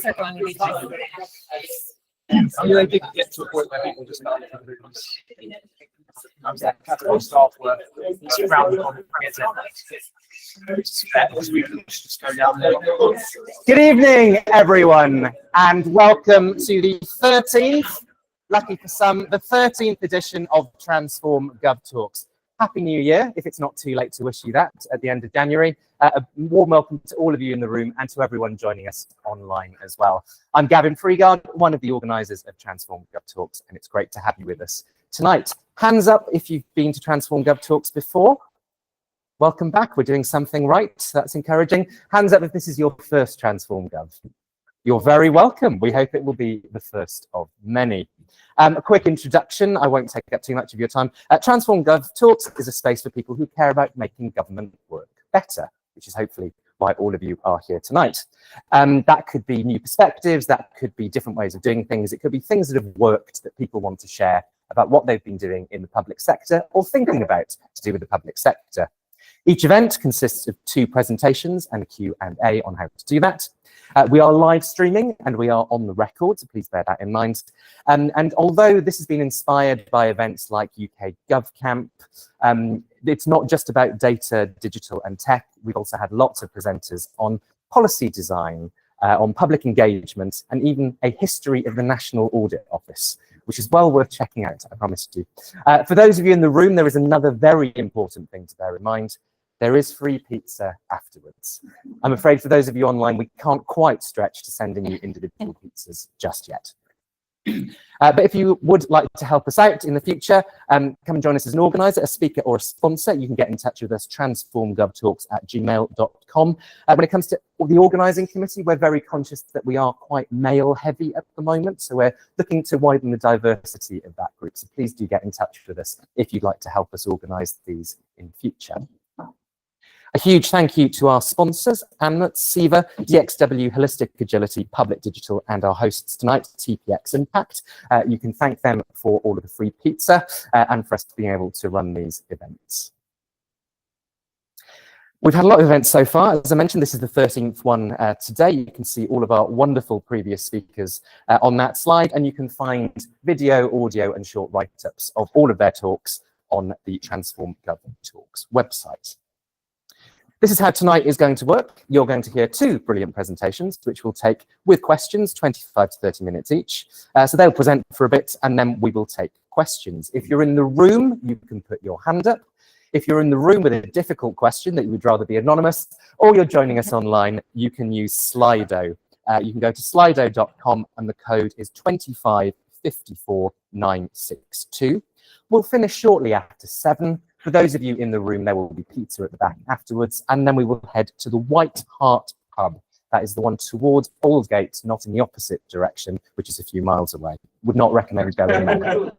I mean, I did get to a point where people just started to lose. Capital staff were around on Good evening, everyone, and welcome to the 13th, lucky for some, the 13th edition of TransformGov Talks. Happy New Year, if it's not too late to wish you that at the end of January. A warm welcome to all of you in the room and to everyone joining us online as well. I'm Gavin Freegard, one of the organisers of TransformGov Talks, and it's great to have you with us tonight. Hands up if you've been to TransformGov Talks before. Welcome back, we're doing something right, that's encouraging. Hands up if this is your first TransformGov. You're very welcome. We hope it will be the first of many. A quick introduction, I won't take up too much of your time. TransformGov Talks is a space for people who care about making government work better, which is hopefully why all of you are here tonight. That could be new perspectives, that could be different ways of doing things, it could be things that have worked that people want to share about what they've been doing in the public sector or thinking about to do with the public sector. Each event consists of 2 presentations and a Q&A on how to do that. We are live streaming and we are on the record, so please bear that in mind. And although this has been inspired by events like UK GovCamp, it's not just about data, digital and tech. We've also had lots of presenters on policy design, on public engagement, and even a history of the National Audit Office, which is well worth checking out, I promise you. For those of you in the room, there is another very important thing to bear in mind. There is free pizza afterwards. I'm afraid for those of you online, we can't quite stretch to sending you individual pizzas just yet. But if you would like to help us out in the future, come and join us as an organiser, a speaker or a sponsor. You can get in touch with us, transformgovtalks@gmail.com. When it comes to the organising committee, we're very conscious that we are quite male heavy at the moment, so we're looking to widen the diversity of that group. So please do get in touch with us if you'd like to help us organise these in future. A huge thank you to our sponsors, Amnut, Siva, DXW, Holistic Agility, Public Digital, and our hosts tonight, TPX Impact. You can thank them for all of the free pizza and for us being able to run these events. We've had a lot of events so far. As I mentioned, this is the 13th one today. You can see all of our wonderful previous speakers on that slide, and you can find video, audio, and short write-ups of all of their talks on the TransformGov Talks website. This is how tonight is going to work. You're going to hear 2 brilliant presentations, which will take, with questions, 25 to 30 minutes each. So they'll present for a bit, and then we will take questions. If you're in the room, you can put your hand up. If you're in the room with a difficult question that you would rather be anonymous, or you're joining us online, you can use Slido. You can go to slido.com, and the code is 2554962. We'll finish shortly after 7. For those of you in the room, there will be pizza at the back afterwards, and then we will head to the White Hart pub. That is the one towards Aldgate, not in the opposite direction, which is a few miles away. Would not recommend going there.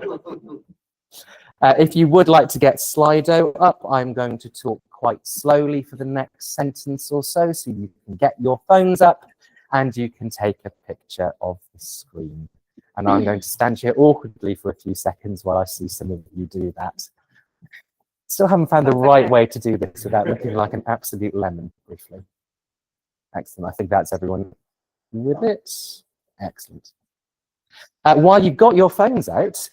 If you would like to get Slido up, I'm going to talk quite slowly for the next sentence or so you can get your phones up and you can take a picture of the screen. And I'm going to stand here awkwardly for a few seconds while I see some of you do that. Still haven't found the right way to do this without looking like an absolute lemon, briefly. Excellent, I think that's everyone with it. Excellent. While you've got your phones out,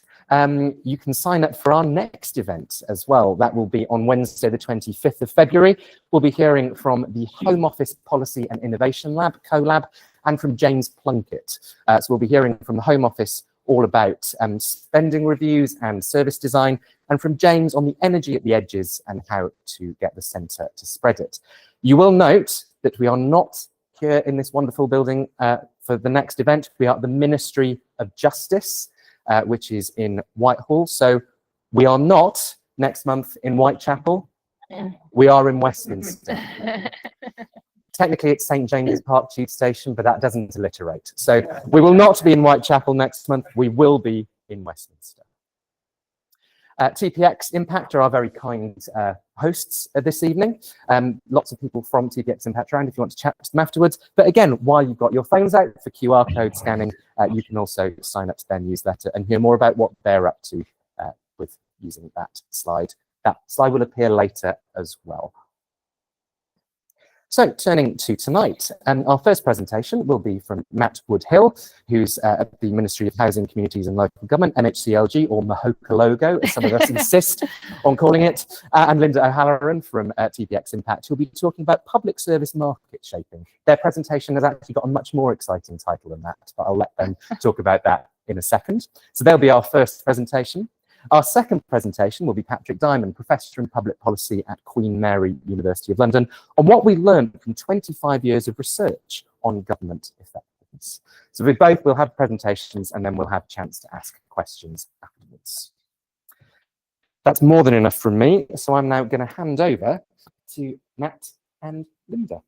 you can sign up for our next event as well. That will be on Wednesday, the 25th of February. We'll be hearing from the Home Office Policy and Innovation Lab, CoLab, and from James Plunkett. So we'll be hearing from the Home Office all about spending reviews and service design, and from James on the energy at the edges and how to get the centre to spread it. You will note that we are not here in this wonderful building for the next event. We are at the Ministry of Justice, which is in Whitehall. So we are not next month in Whitechapel. We are in Westminster. Technically, it's St. James's Park Tube Station, but that doesn't alliterate. So we will not be in Whitechapel next month. We will be in Westminster. TPX Impact are our very kind hosts this evening. Lots of people from TPX Impact around if you want to chat to them afterwards. But again, while you've got your phones out for QR code scanning, you can also sign up to their newsletter and hear more about what they're up to with using that slide. That slide will appear later as well. So turning to tonight, our first presentation will be from Matt Woodhill, who's at the Ministry of Housing, Communities and Local Government, MHCLG, or Mahokalogo, as some of us insist on calling it, and Linda O'Halloran from TPX Impact, who'll be talking about public service market shaping. Their presentation has actually got a much more exciting title than that, but I'll let them talk about that in a second. So they'll be our first presentation. Our second presentation will be Patrick Diamond, Professor in Public Policy at Queen Mary University of London, on what we learned from 25 years of research on government effectiveness. So we both will have presentations and then we'll have a chance to ask questions afterwards. That's more than enough from me, so I'm now going to hand over to Matt and Linda.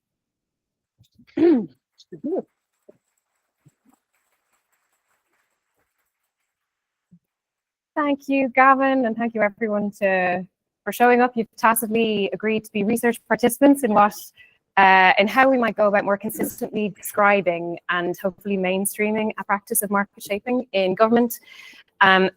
Thank you, Gavin, and thank you everyone for showing up. You've tacitly agreed to be research participants in how we might go about more consistently describing and hopefully mainstreaming a practice of market shaping in government. And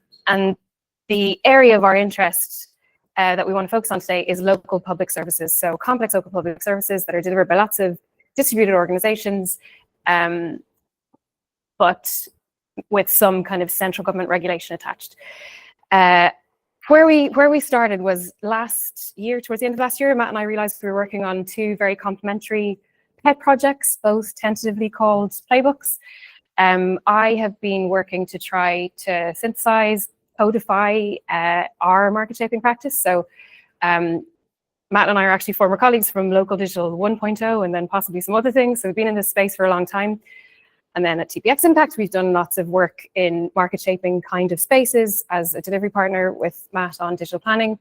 the area of our interest that we want to focus on today is local public services. So complex local public services that are delivered by lots of distributed organizations, but with some kind of central government regulation attached. Where we started was last year, towards the end of last year, Matt and I realized we were working on two very complementary pet projects, both tentatively called playbooks. I have been working to try to synthesize, codify our market shaping practice. So Matt and I are actually former colleagues from Local Digital 1.0 and then possibly some other things. So we've been in this space for a long time. And then at TPX Impact, we've done lots of work in market shaping kind of spaces as a delivery partner with Matt on digital planning,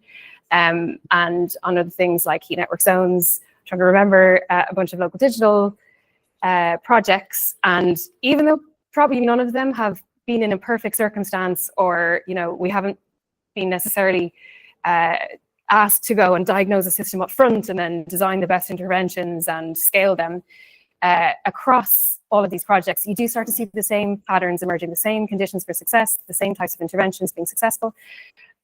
and on other things like heat network zones. I'm trying to remember a bunch of local digital projects. And even though probably none of them have been in a perfect circumstance, or we haven't been necessarily asked to go and diagnose a system up front and then design the best interventions and scale them, across all of these projects, you do start to see the same patterns emerging, the same conditions for success, the same types of interventions being successful.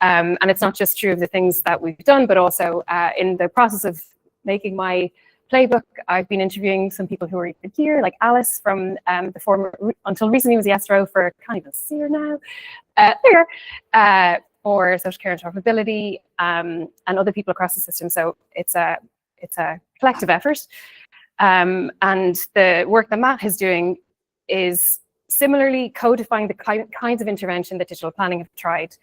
And it's not just true of the things that we've done, but also in the process of making my playbook, I've been interviewing some people who are even here, like Alice from the former, until recently was the SRO for, I can't even see her now, for social care and interoperability, and other people across the system. So it's a collective effort. And the work that Matt is doing is similarly codifying the kinds of intervention that digital planning have tried.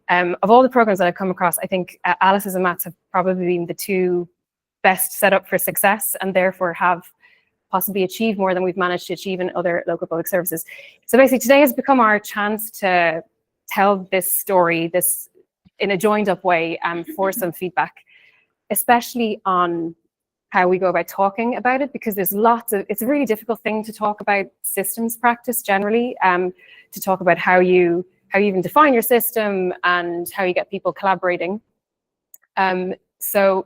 Of all the programs that I've come across, I think Alice's and Matt's have probably been the two best set up for success, and therefore have possibly achieved more than we've managed to achieve in other local public services. So basically today has become our chance to tell this story, in a joined up way, for some feedback, especially on how we go about talking about it, because there's it's a really difficult thing to talk about systems practice generally, to talk about how you even define your system and how you get people collaborating. So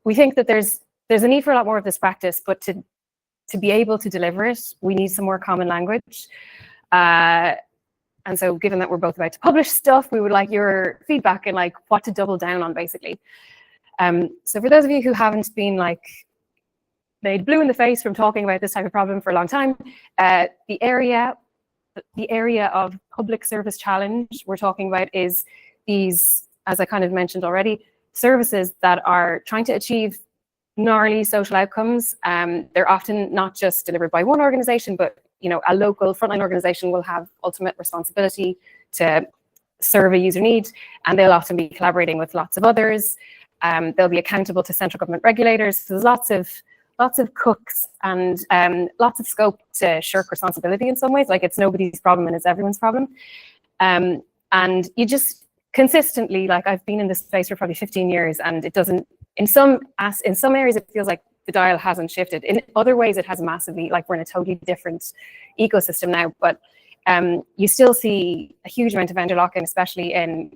we think that there's a need for a lot more of this practice, but to be able to deliver it, we need some more common language. And so given that we're both about to publish stuff, we would like your feedback and like what to double down on, basically. So for those of you who haven't been made blue in the face from talking about this type of problem for a long time, the area of public service challenge we're talking about is these, as I kind of mentioned already, services that are trying to achieve gnarly social outcomes. They're often not just delivered by one organization, but a local frontline organization will have ultimate responsibility to serve a user need, and they'll often be collaborating with lots of others. They'll be accountable to central government regulators. So there's lots of cooks and lots of scope to shirk responsibility in some ways. Like it's nobody's problem and it's everyone's problem. And you just consistently, like I've been in this space for probably 15 years, and it doesn't. In some areas, it feels like the dial hasn't shifted. In other ways, it has massively. Like we're in a totally different ecosystem now. But you still see a huge amount of vendor lock-in, especially in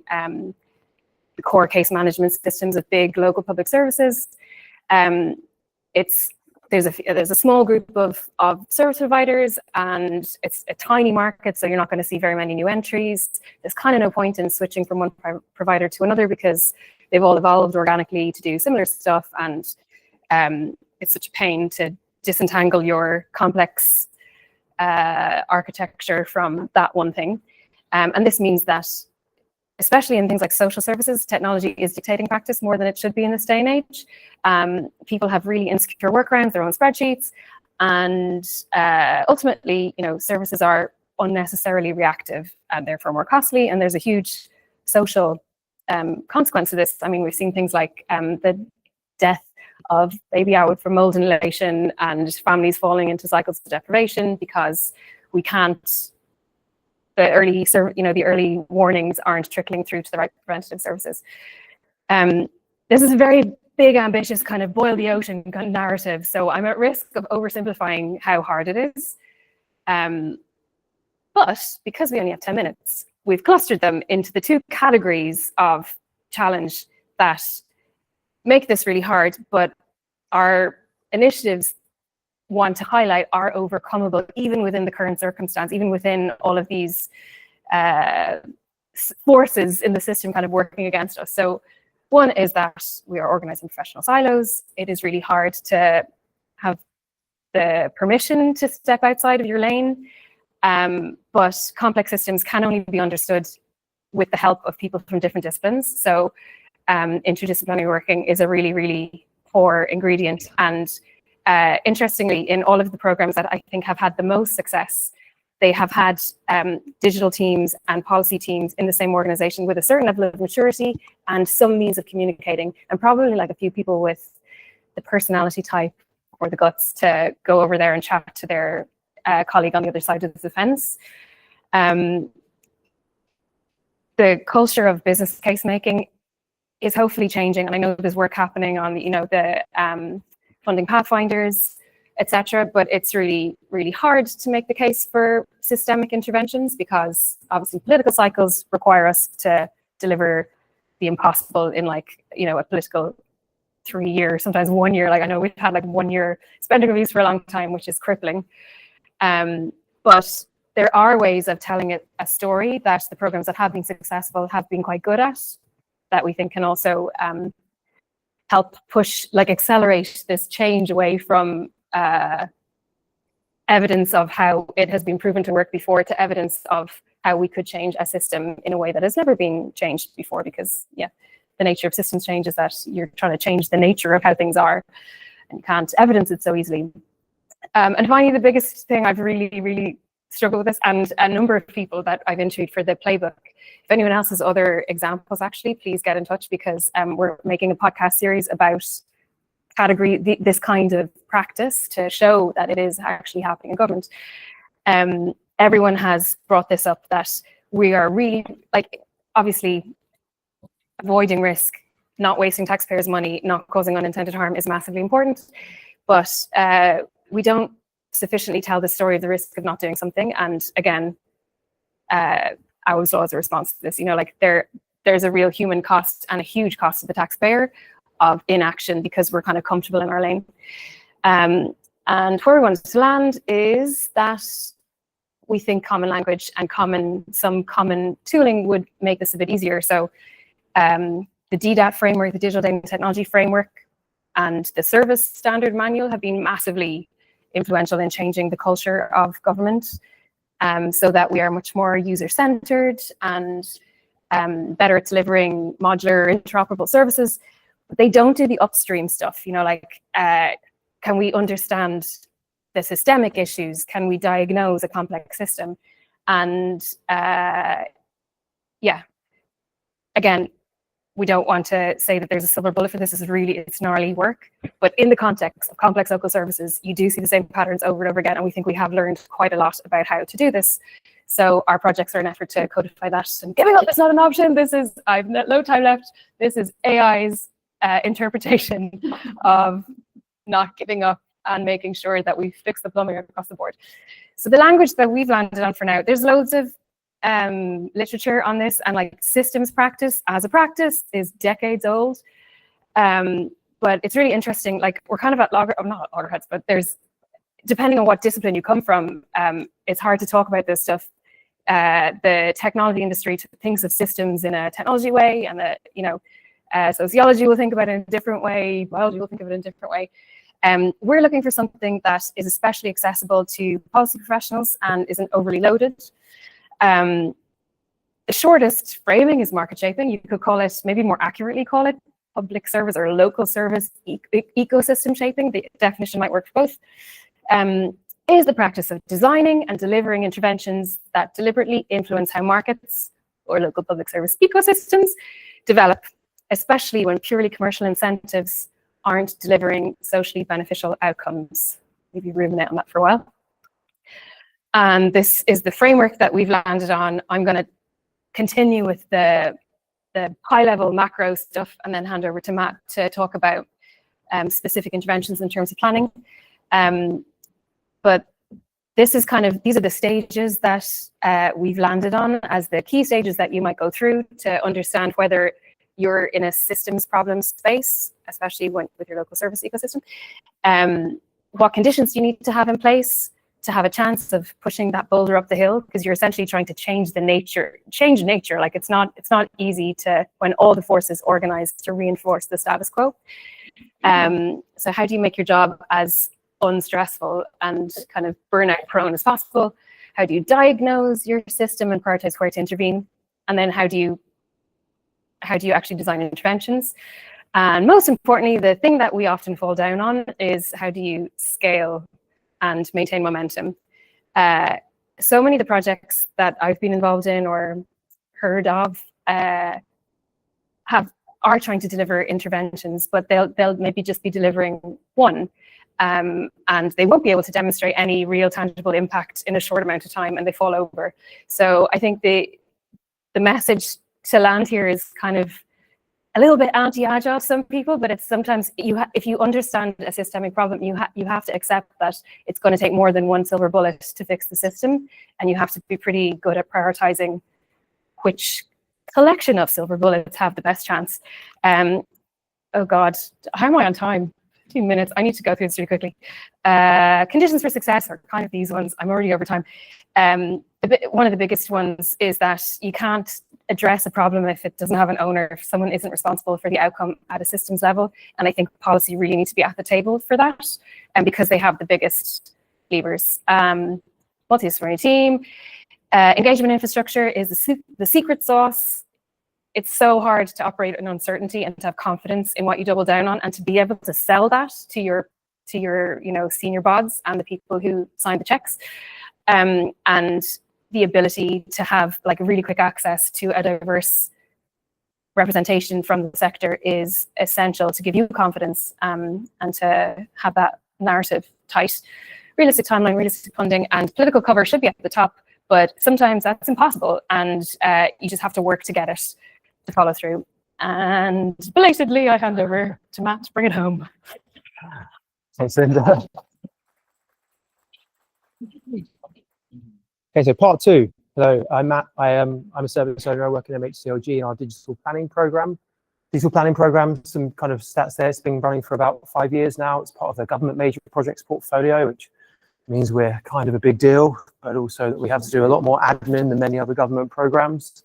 the core case management systems of big local public services. There's a small group of service providers, and it's a tiny market, so you're not going to see very many new entries. There's kind of no point in switching from one provider to another because they've all evolved organically to do similar stuff, and it's such a pain to disentangle your complex architecture from that one thing. And this means that, especially in things like social services, technology is dictating practice more than it should be in this day and age. People have really insecure workarounds, their own spreadsheets, and ultimately, services are unnecessarily reactive and therefore more costly. And there's a huge social consequence of this. I mean, we've seen things like the death of baby out from mold inhalation and families falling into cycles of deprivation because we can't. The early warnings aren't trickling through to the right preventative services. This is a very big, ambitious kind of boil the ocean kind of narrative. So I'm at risk of oversimplifying how hard it is. But because we only have 10 minutes, we've clustered them into the two categories of challenge that make this really hard, but our initiatives want to highlight are overcomable, even within the current circumstance, even within all of these forces in the system kind of working against us. So one is that we are organizing professional silos. It is really hard to have the permission to step outside of your lane, but complex systems can only be understood with the help of people from different disciplines. So interdisciplinary working is a really, really core ingredient. And interestingly, in all of the programs that I think have had the most success, they have had digital teams and policy teams in the same organization with a certain level of maturity and some means of communicating, and probably like a few people with the personality type or the guts to go over there and chat to their colleague on the other side of the fence. The culture of business case making is hopefully changing, and I know there's work happening on the funding pathfinders, etc. But it's really, really hard to make the case for systemic interventions because obviously political cycles require us to deliver the impossible in a political 3 year, sometimes 1 year. Like I know we've had 1 year spending reviews for a long time, which is crippling. But there are ways of telling a story that the programs that have been successful have been quite good at, that we think can also help push, accelerate this change away from evidence of how it has been proven to work before to evidence of how we could change a system in a way that has never been changed before, because the nature of systems change is that you're trying to change the nature of how things are, and you can't evidence it so easily. And finally, the biggest thing I've really, really struggled with this, and a number of people that I've interviewed for the playbook, if anyone else has other examples, actually, please get in touch, because we're making a podcast series about this kind of practice to show that it is actually happening in government. Everyone has brought this up, that we are really, obviously, avoiding risk, not wasting taxpayers' money, not causing unintended harm is massively important, but we don't sufficiently tell the story of the risk of not doing something. And again, Owl's Law is a response to this. There's a real human cost and a huge cost to the taxpayer of inaction because we're kind of comfortable in our lane. And where we want to land is that we think common language and some common tooling would make this a bit easier. So the DDAT framework, the Digital Data and Technology Framework, and the Service Standard Manual have been massively influential in changing the culture of government, so that we are much more user-centered and better at delivering modular, interoperable services. But they don't do the upstream stuff, can we understand the systemic issues? Can we diagnose a complex system? And again, we don't want to say that there's a silver bullet for this. It's gnarly work. But in the context of complex local services, you do see the same patterns over and over again. And we think we have learned quite a lot about how to do this. So our projects are an effort to codify that. And giving up is not an option. I've no time left. This is AI's interpretation of not giving up and making sure that we fix the plumbing across the board. So the language that we've landed on for now, there's loads of literature on this, and systems practice as a practice is decades old, but it's really interesting. We're kind of at not at loggerheads, but depending on what discipline you come from, it's hard to talk about this stuff. The technology industry thinks of systems in a technology way, and sociology will think about it in a different way, biology will think of it in a different way. We're looking for something that is especially accessible to policy professionals and isn't overly loaded. The shortest framing is market shaping. You could call it, maybe more accurately call it, public service or local service ecosystem shaping. The definition might work for both. Is the practice of designing and delivering interventions that deliberately influence how markets or local public service ecosystems develop, especially when purely commercial incentives aren't delivering socially beneficial outcomes. Maybe ruminate on that for a while. And this is the framework that we've landed on. I'm going to continue with the high-level macro stuff and then hand over to Matt to talk about specific interventions in terms of planning. But this is these are the stages that we've landed on as the key stages that you might go through to understand whether you're in a systems problem space, especially with your local service ecosystem. What conditions do you need to have in place to have a chance of pushing that boulder up the hill? Because you're essentially trying to change nature. Like it's not easy to, when all the forces organized to reinforce the status quo. So how do you make your job as unstressful and kind of burnout prone as possible? How do you diagnose your system and prioritize where to intervene? And then how do you actually design interventions? And most importantly, the thing that we often fall down on is how do you scale and maintain momentum? So many of the projects that I've been involved in or heard of are trying to deliver interventions, but they'll maybe just be delivering one. And they won't be able to demonstrate any real tangible impact in a short amount of time, and they fall over. So I think the message to land here is kind of a little bit anti-agile to some people, but it's sometimes if you understand a systemic problem, you have to accept that it's going to take more than one silver bullet to fix the system, and you have to be pretty good at prioritizing which collection of silver bullets have the best chance. Oh God, how am I on time? 2 minutes. I need to go through this really quickly. Conditions for success are kind of these ones. I'm already over time. One of the biggest ones is that you can't address a problem if it doesn't have an owner, if someone isn't responsible for the outcome at a systems level. And I think policy really needs to be at the table for that, and because they have the biggest levers. Multidisciplinary team, engagement infrastructure is the secret sauce. It's so hard to operate in uncertainty and to have confidence in what you double down on, and to be able to sell that to your senior bods and the people who sign the checks, and the ability to have really quick access to a diverse representation from the sector is essential to give you confidence, and to have that narrative tight. Realistic timeline, realistic funding, and political cover should be at the top, but sometimes that's impossible, and you just have to work to get it to follow through. And belatedly, I hand over to Matt to bring it home. Thanks, Linda. Okay, so part two. Hello, I'm Matt. I'm a service owner. I work in MHCLG in our digital planning program. Some kind of stats there. It's been running for about 5 years now. It's part of the government major projects portfolio, which means we're kind of a big deal, but also that we have to do a lot more admin than many other government programs.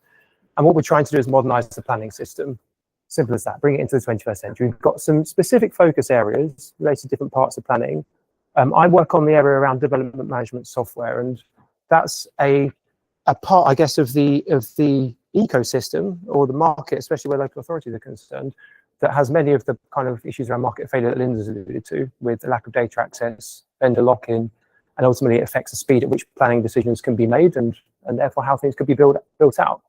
And what we're trying to do is modernize the planning system. Simple as that, bring it into the 21st century. We've got some specific focus areas related to different parts of planning. I work on the area around development management software, and that's a part, I guess, of the ecosystem or the market, especially where local authorities are concerned, that has many of the kind of issues around market failure that Linda's alluded to, with the lack of data access, vendor lock-in, and ultimately it affects the speed at which planning decisions can be made, and therefore how things could be built out.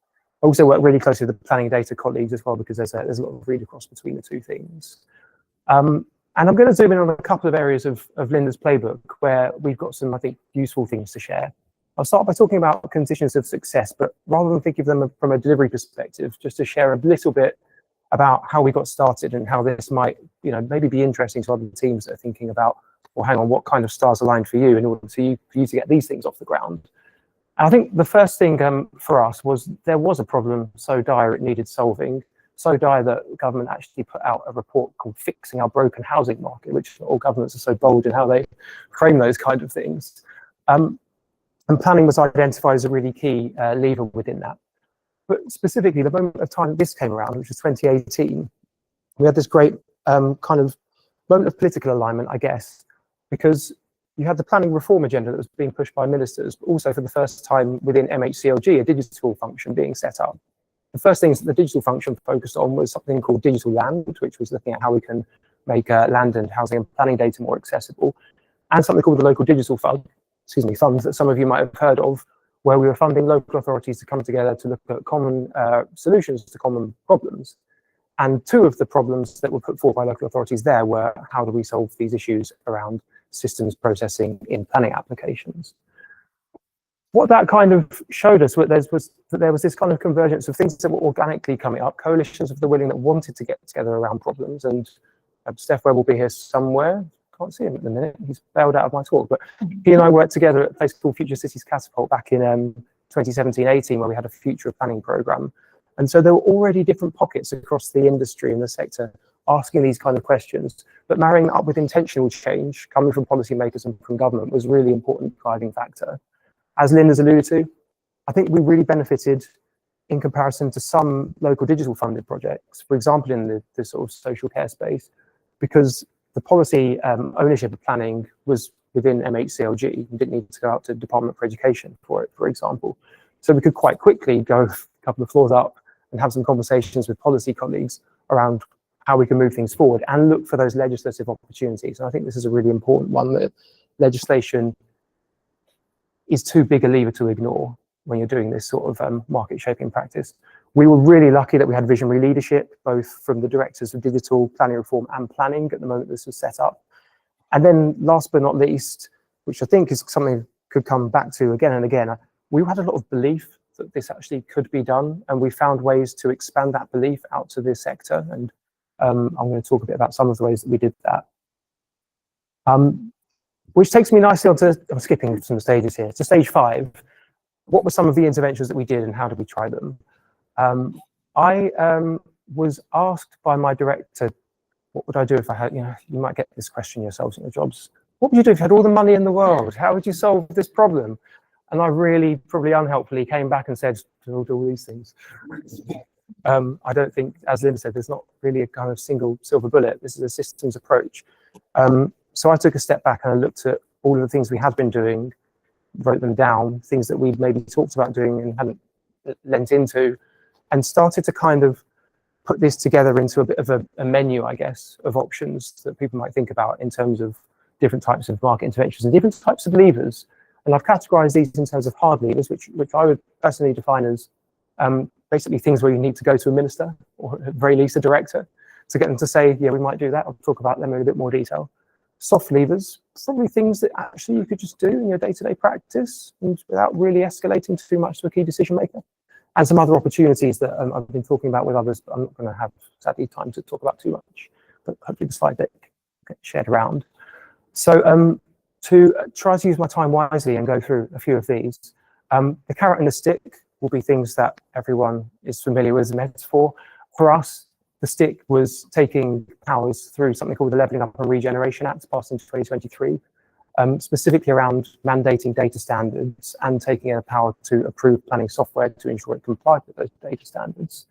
I also work really closely with the planning data colleagues as well, because there's a lot of read across between the two things. And I'm going to zoom in on a couple of areas of Linda's playbook where we've got some, I think, useful things to share. I'll start by talking about conditions of success, but rather than think of them from a delivery perspective, just to share a little bit about how we got started and how this might, maybe be interesting to other teams that are thinking about, well, hang on, what kind of stars aligned for you in order for you to get these things off the ground. And I think the first thing for us was there was a problem so dire it needed solving, so dire that the government actually put out a report called Fixing Our Broken Housing Market, which all governments are so bold in how they frame those kind of things. And planning was identified as a really key lever within that. But specifically, the moment of time this came around, which was 2018, we had this great kind of moment of political alignment, I guess, because you had the planning reform agenda that was being pushed by ministers, but also for the first time within MHCLG, a digital function being set up. The first things that the digital function focused on was something called digital land, which was looking at how we can make land and housing and planning data more accessible, and something called the local digital fund, funds that some of you might have heard of, where we were funding local authorities to come together to look at common solutions to common problems. And two of the problems that were put forward by local authorities there were, how do we solve these issues around systems processing in planning applications? What that kind of showed us was that there was this kind of convergence of things that were organically coming up, coalitions of the willing that wanted to get together around problems. And Steph Webb will be here somewhere. Can't see him at the minute. He's bailed out of my talk. But he and I worked together at a place called Future Cities Catapult back in 2017-18, where we had a future planning program. And so there were already different pockets across the industry and the sector asking these kind of questions, but marrying that up with intentional change coming from policymakers and from government was a really important driving factor. As Linda's alluded to, I think we really benefited in comparison to some local digital funded projects, for example, in the sort of social care space, because the policy ownership of planning was within MHCLG. You didn't need to go out to Department for Education for it, for example. So we could quite quickly go a couple of floors up and have some conversations with policy colleagues around how we can move things forward and look for those legislative opportunities. And I think this is a really important one, that legislation is too big a lever to ignore when you're doing this sort of market shaping practice. We were really lucky that we had visionary leadership, both from the directors of digital planning reform and planning at the moment this was set up. And then last but not least, which I think is something we could come back to again and again, we had a lot of belief that this actually could be done, and we found ways to expand that belief out to this sector. And I'm going to talk a bit about some of the ways that we did that. Which takes me nicely onto, I'm skipping some stages here, to stage 5. What were some of the interventions that we did and how did we try them? I was asked by my director, what would I do if I had, you might get this question yourselves in your jobs. What would you do if you had all the money in the world? How would you solve this problem? And I really, probably unhelpfully, came back and said, we'll do all these things. I don't think, as Linda said, there's not really a kind of single silver bullet. This is a systems approach. So I took a step back and I looked at all of the things we had been doing, wrote them down, things that we'd maybe talked about doing and hadn't lent into, and started to kind of put this together into a bit of a menu, I guess, of options that people might think about in terms of different types of market interventions and different types of levers. And I've categorized these in terms of hard levers, which I would personally define as basically things where you need to go to a minister or at the very least a director to get them to say, yeah, we might do that. I'll talk about them in a bit more detail. Soft levers, probably things that actually you could just do in your day-to-day practice and without really escalating too much to a key decision maker. And some other opportunities that I've been talking about with others, but I'm not going to have, sadly, time to talk about too much. But hopefully the slide deck gets shared around. So to try to use my time wisely and go through a few of these, the carrot and the stick will be things that everyone is familiar with as a metaphor. For us, the stick was taking powers through something called the Levelling Up and Regeneration Act, passed in 2023, specifically around mandating data standards and taking a power to approve planning software to ensure it complied with those data standards.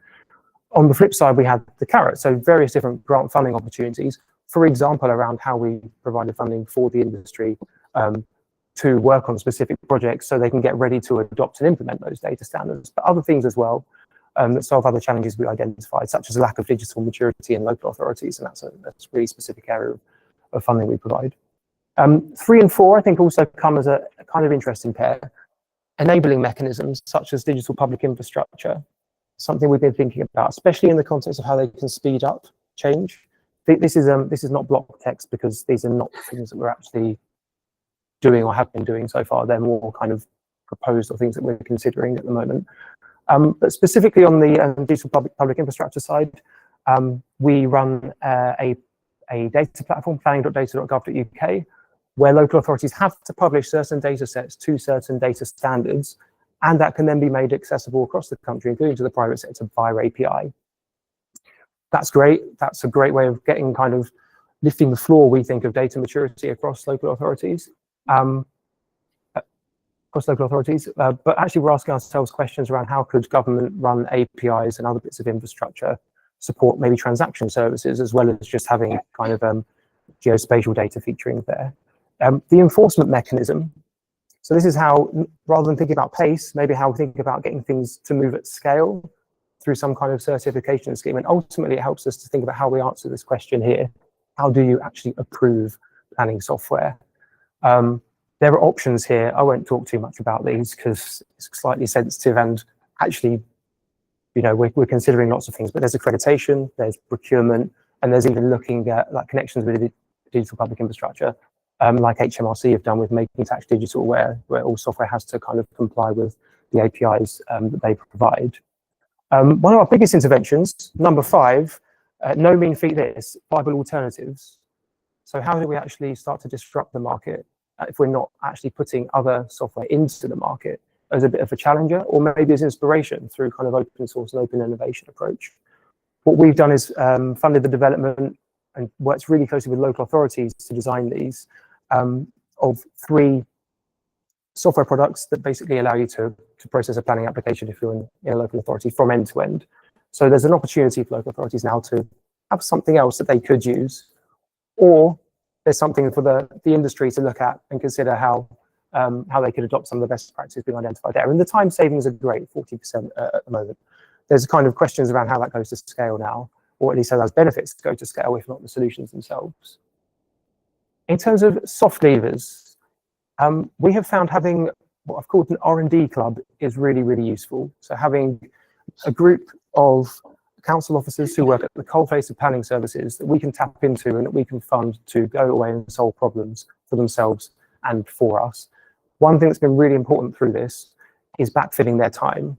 On the flip side, we had the carrot, so various different grant funding opportunities, for example, around how we provided funding for the industry to work on specific projects so they can get ready to adopt and implement those data standards, but other things as well that solve other challenges we identified, such as a lack of digital maturity in local authorities, and that's a really specific area of funding we provide. 3 and 4, I think, also come as a kind of interesting pair. Enabling mechanisms such as digital public infrastructure, something we've been thinking about, especially in the context of how they can speed up change. This is not block text because these are not things that we're actually doing or have been doing so far. They're more kind of proposed or things that we're considering at the moment. But specifically on the digital public infrastructure side, we run a data platform, planning.data.gov.uk, where local authorities have to publish certain data sets to certain data standards, and that can then be made accessible across the country, including to the private sector via API. That's great. That's a great way of getting kind of lifting the floor, we think, of data maturity across local authorities. But actually we're asking ourselves questions around how could government run APIs and other bits of infrastructure support maybe transaction services, as well as just having kind of geospatial data featuring there. The enforcement mechanism. So this is how, rather than thinking about pace, maybe how we think about getting things to move at scale through some kind of certification scheme. And ultimately, it helps us to think about how we answer this question here. How do you actually approve planning software? There are options here. I won't talk too much about these because it's slightly sensitive, and actually, you know, we're considering lots of things, but there's accreditation, there's procurement, and there's even looking at like connections with digital public infrastructure, like HMRC have done with Making Tax Digital, where all software has to kind of comply with the APIs that they provide. One of our biggest interventions, number 5, no mean feat this, viable alternatives. So how do we actually start to disrupt the market if we're not actually putting other software into the market as a bit of a challenger, or maybe as inspiration through kind of open source and open innovation approach? What we've done is funded the development and worked really closely with local authorities to design these of 3 software products that basically allow you to process a planning application if you're in a local authority from end to end. So there's an opportunity for local authorities now to have something else that they could use, or there's something for the industry to look at and consider how they could adopt some of the best practices being identified there. And the time savings are great, 40% at the moment. There's kind of questions around how that goes to scale now, or at least how those benefits go to scale, if not the solutions themselves. In terms of soft levers, we have found having what I've called an R&D club is really, really useful. So having a group of council officers who work at the coalface of planning services that we can tap into and that we can fund to go away and solve problems for themselves and for us. One thing that's been really important through this is backfilling their time.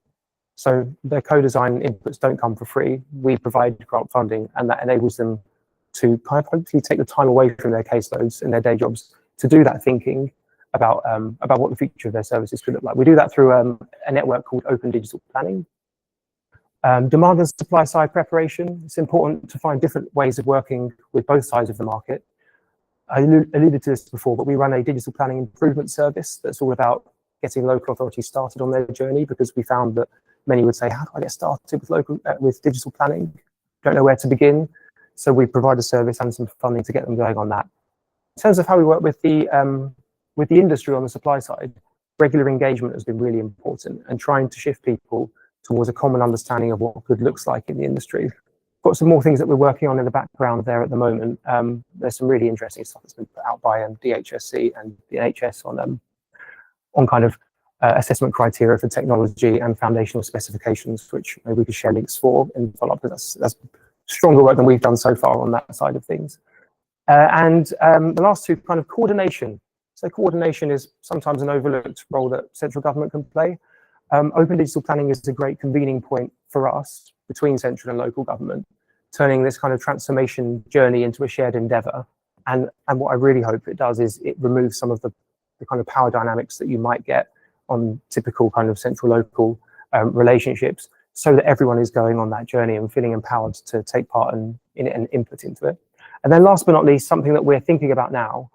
So their co-design inputs don't come for free. We provide grant funding, and that enables them to kind of hopefully take the time away from their caseloads and their day jobs to do that thinking about what the future of their services could look like. We do that through a network called Open Digital Planning. Demand and supply side preparation. It's important to find different ways of working with both sides of the market. I alluded to this before, but we run a digital planning improvement service that's all about getting local authorities started on their journey, because we found that many would say, how do I get started with digital planning? Don't know where to begin. So we provide a service and some funding to get them going on that. In terms of how we work with the industry on the supply side, regular engagement has been really important, and trying to shift people towards a common understanding of what good looks like in the industry. Got some more things that we're working on in the background there at the moment. There's some really interesting stuff that's been put out by DHSC and the NHS on kind of assessment criteria for technology and foundational specifications, which maybe we could share links for in follow-up, because that's stronger work than we've done so far on that side of things. And the last 2, kind of coordination. So coordination is sometimes an overlooked role that central government can play. Open digital planning is a great convening point for us between central and local government, turning this kind of transformation journey into a shared endeavour. And what I really hope it does is it removes some of the kind of power dynamics that you might get on typical kind of central-local relationships, so that everyone is going on that journey and feeling empowered to take part in and input into it. And then last but not least, something that we're thinking about now,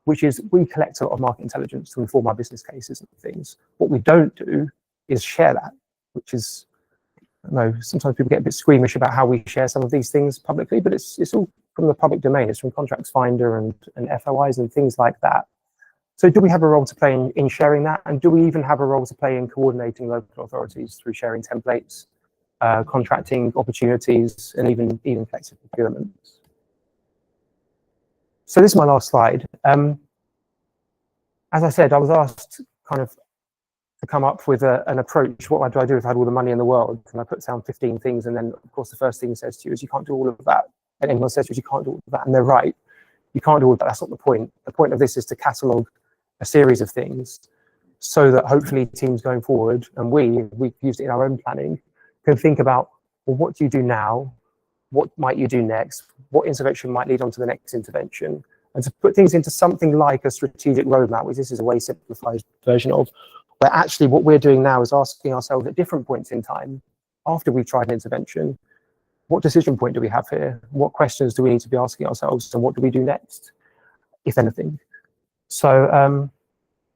which is we collect a lot of market intelligence to inform our business cases and things. What we don't do is share that, which is, I know sometimes people get a bit squeamish about how we share some of these things publicly, but it's all from the public domain. It's from Contracts Finder and FOIs and things like that. So do we have a role to play in sharing that? And do we even have a role to play in coordinating local authorities through sharing templates, contracting opportunities, and even collective procurements? So this is my last slide. As I said, I was asked kind of to come up with an approach. What do I do if I had all the money in the world? And I put down 15 things, and then of course the first thing it says to you is you can't do all of that. And anyone says to you, you can't do all of that, and they're right. You can't do all of that. That's not the point. The point of this is to catalogue a series of things so that hopefully teams going forward, and we've used it in our own planning, can think about, well, what do you do now? What might you do next? What intervention might lead on to the next intervention? And to put things into something like a strategic roadmap, which this is a way simplified version of, where actually what we're doing now is asking ourselves at different points in time, after we've tried an intervention, what decision point do we have here? What questions do we need to be asking ourselves, and what do we do next, if anything? So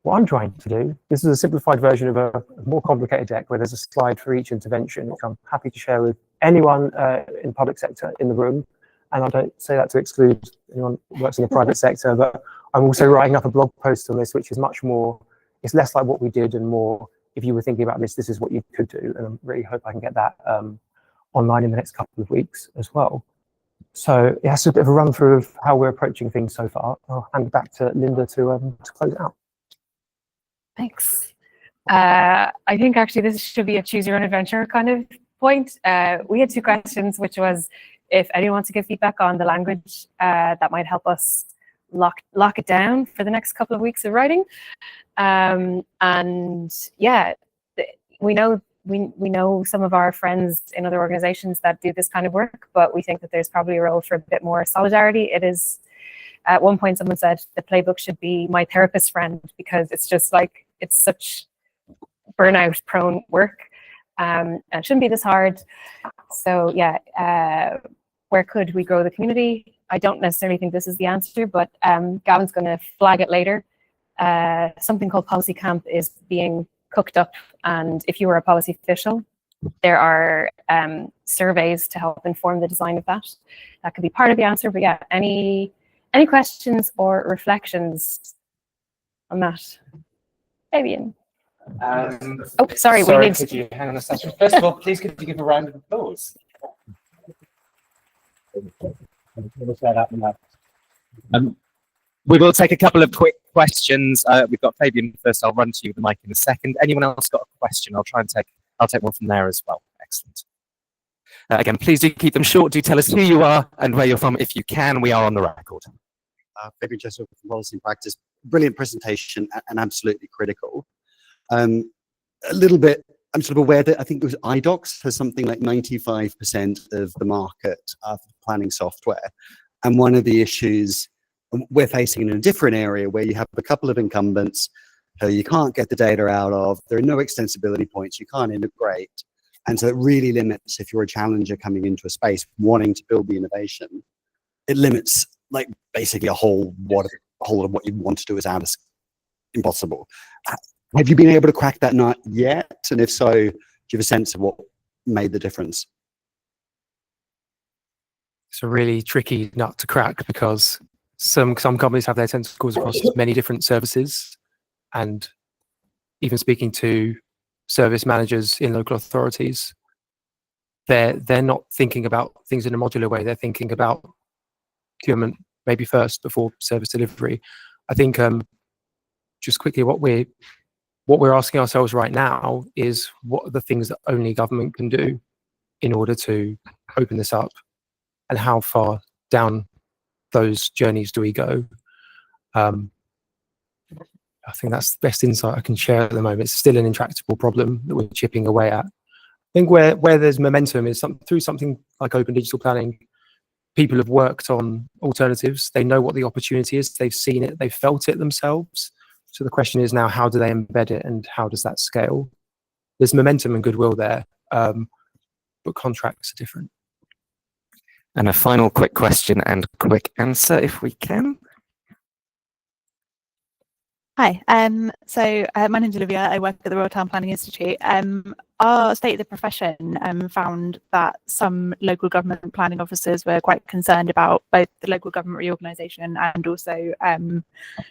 what I'm trying to do, this is a simplified version of a more complicated deck where there's a slide for each intervention, which I'm happy to share with anyone in the public sector in the room. and I don't say that to exclude anyone who works in the private sector, but I'm also writing up a blog post on this, which is much more, it's less like what we did and more, if you were thinking about this, this is what you could do. And I really hope I can get that online in the next couple of weeks as well. So yeah, it's a bit of a run through of how we're approaching things so far. I'll hand it back to Linda to close it out. Thanks. I think actually this should be a choose your own adventure kind of point. We had two questions, which was if anyone wants to give feedback on the language that might help us lock it down for the next couple of weeks of writing. And yeah, we know some of our friends in other organizations that do this kind of work, but we think that there's probably a role for a bit more solidarity. It is, at one point someone said the playbook should be my therapist friend, because it's just like, it's such burnout prone work, and it shouldn't be this hard. So yeah, where could we grow the community? I don't necessarily think this is the answer, but Gavin's going to flag it later. Something called Policy Camp is being cooked up, and if you were a policy official, there are surveys to help inform the design of that. That could be part of the answer, but yeah, any questions or reflections on that? Fabian. Oh, sorry, we need. Could you hang on a second? First of all, please could you give a round of applause? We will take a couple of quick questions. We've got Fabian first. I'll run to you with the mic in a second. Anyone else got a question? I'll take one from there as well. Excellent. Again, please do keep them short. Do tell us who you are and where you're from if you can. We are on the record. Fabian Chester from Policy and Practice. Brilliant presentation and absolutely critical. A little bit, I'm sort of aware that I think it was iDocs has something like 95% of the market for planning software. And one of the issues we're facing in a different area where you have a couple of incumbents who you can't get the data out of, there are no extensibility points, you can't integrate. And so it really limits, if you're a challenger coming into a space wanting to build the innovation, it limits like basically a whole lot of what you want to do is out of impossible. Have you been able to crack that nut yet? And if so, do you have a sense of what made the difference? It's a really tricky nut to crack because some companies have their tentacles across many different services, and even speaking to service managers in local authorities, they're not thinking about things in a modular way. They're thinking about procurement maybe first before service delivery. I think just quickly what we're asking ourselves right now is what are the things that only government can do in order to open this up, and how far down those journeys do we go? I think that's the best insight I can share at the moment. It's still an intractable problem that we're chipping away at. I think where there's momentum is through something like open digital planning. People have worked on alternatives. They know what the opportunity is. They've seen it. They've felt it themselves. So the question is now, how do they embed it and how does that scale? There's momentum and goodwill there, but contracts are different. And a final quick question and quick answer, if we can. Hi, my name's Olivia. I work at the Royal Town Planning Institute. Our State of the Profession found that some local government planning officers were quite concerned about both the local government reorganisation and also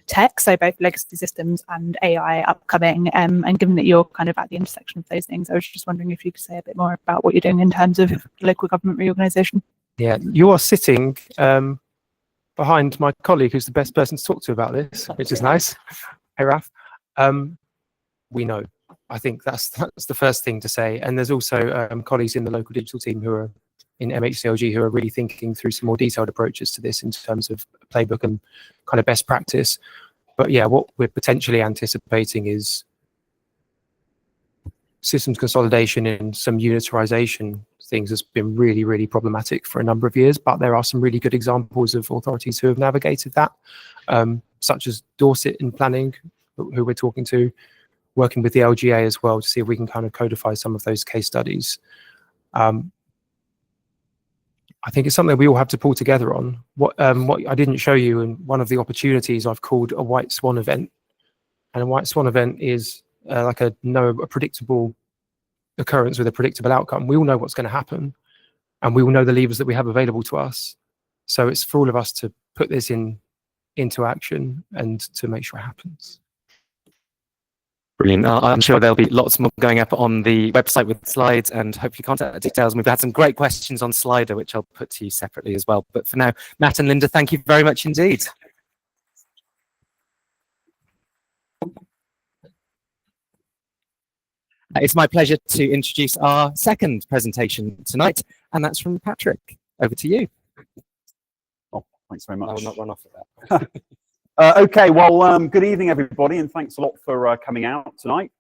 tech, so both legacy systems and AI upcoming. And given that you're kind of at the intersection of those things, I was just wondering if you could say a bit more about what you're doing in terms of local government reorganisation. Yeah, you are sitting behind my colleague, who's the best person to talk to about this, which is nice. Hey, Raf. We know. I think that's the first thing to say. And there's also colleagues in the local digital team who are in MHCLG who are really thinking through some more detailed approaches to this in terms of playbook and kind of best practice. But yeah, what we're potentially anticipating is systems consolidation and some unitarization things has been really, really problematic for a number of years, but there are some really good examples of authorities who have navigated that, such as Dorset in planning, who we're talking to, working with the LGA as well to see if we can kind of codify some of those case studies. I think it's something we all have to pull together on. What I didn't show you, and one of the opportunities I've called a white swan event, and a white swan event is like a predictable occurrence with a predictable outcome. We all know what's going to happen, and we all know the levers that we have available to us. So it's for all of us to put this into action and to make sure it happens. Brilliant. I'm sure there'll be lots more going up on the website with slides and hopefully contact details. And we've had some great questions on Slido, which I'll put to you separately as well. But for now, Matt and Linda, thank you very much indeed. It's my pleasure to introduce our second presentation tonight, and that's from Patrick. Over to you. Oh, thanks very much. I will not run off with that. Okay, well, good evening, everybody, and thanks a lot for coming out tonight.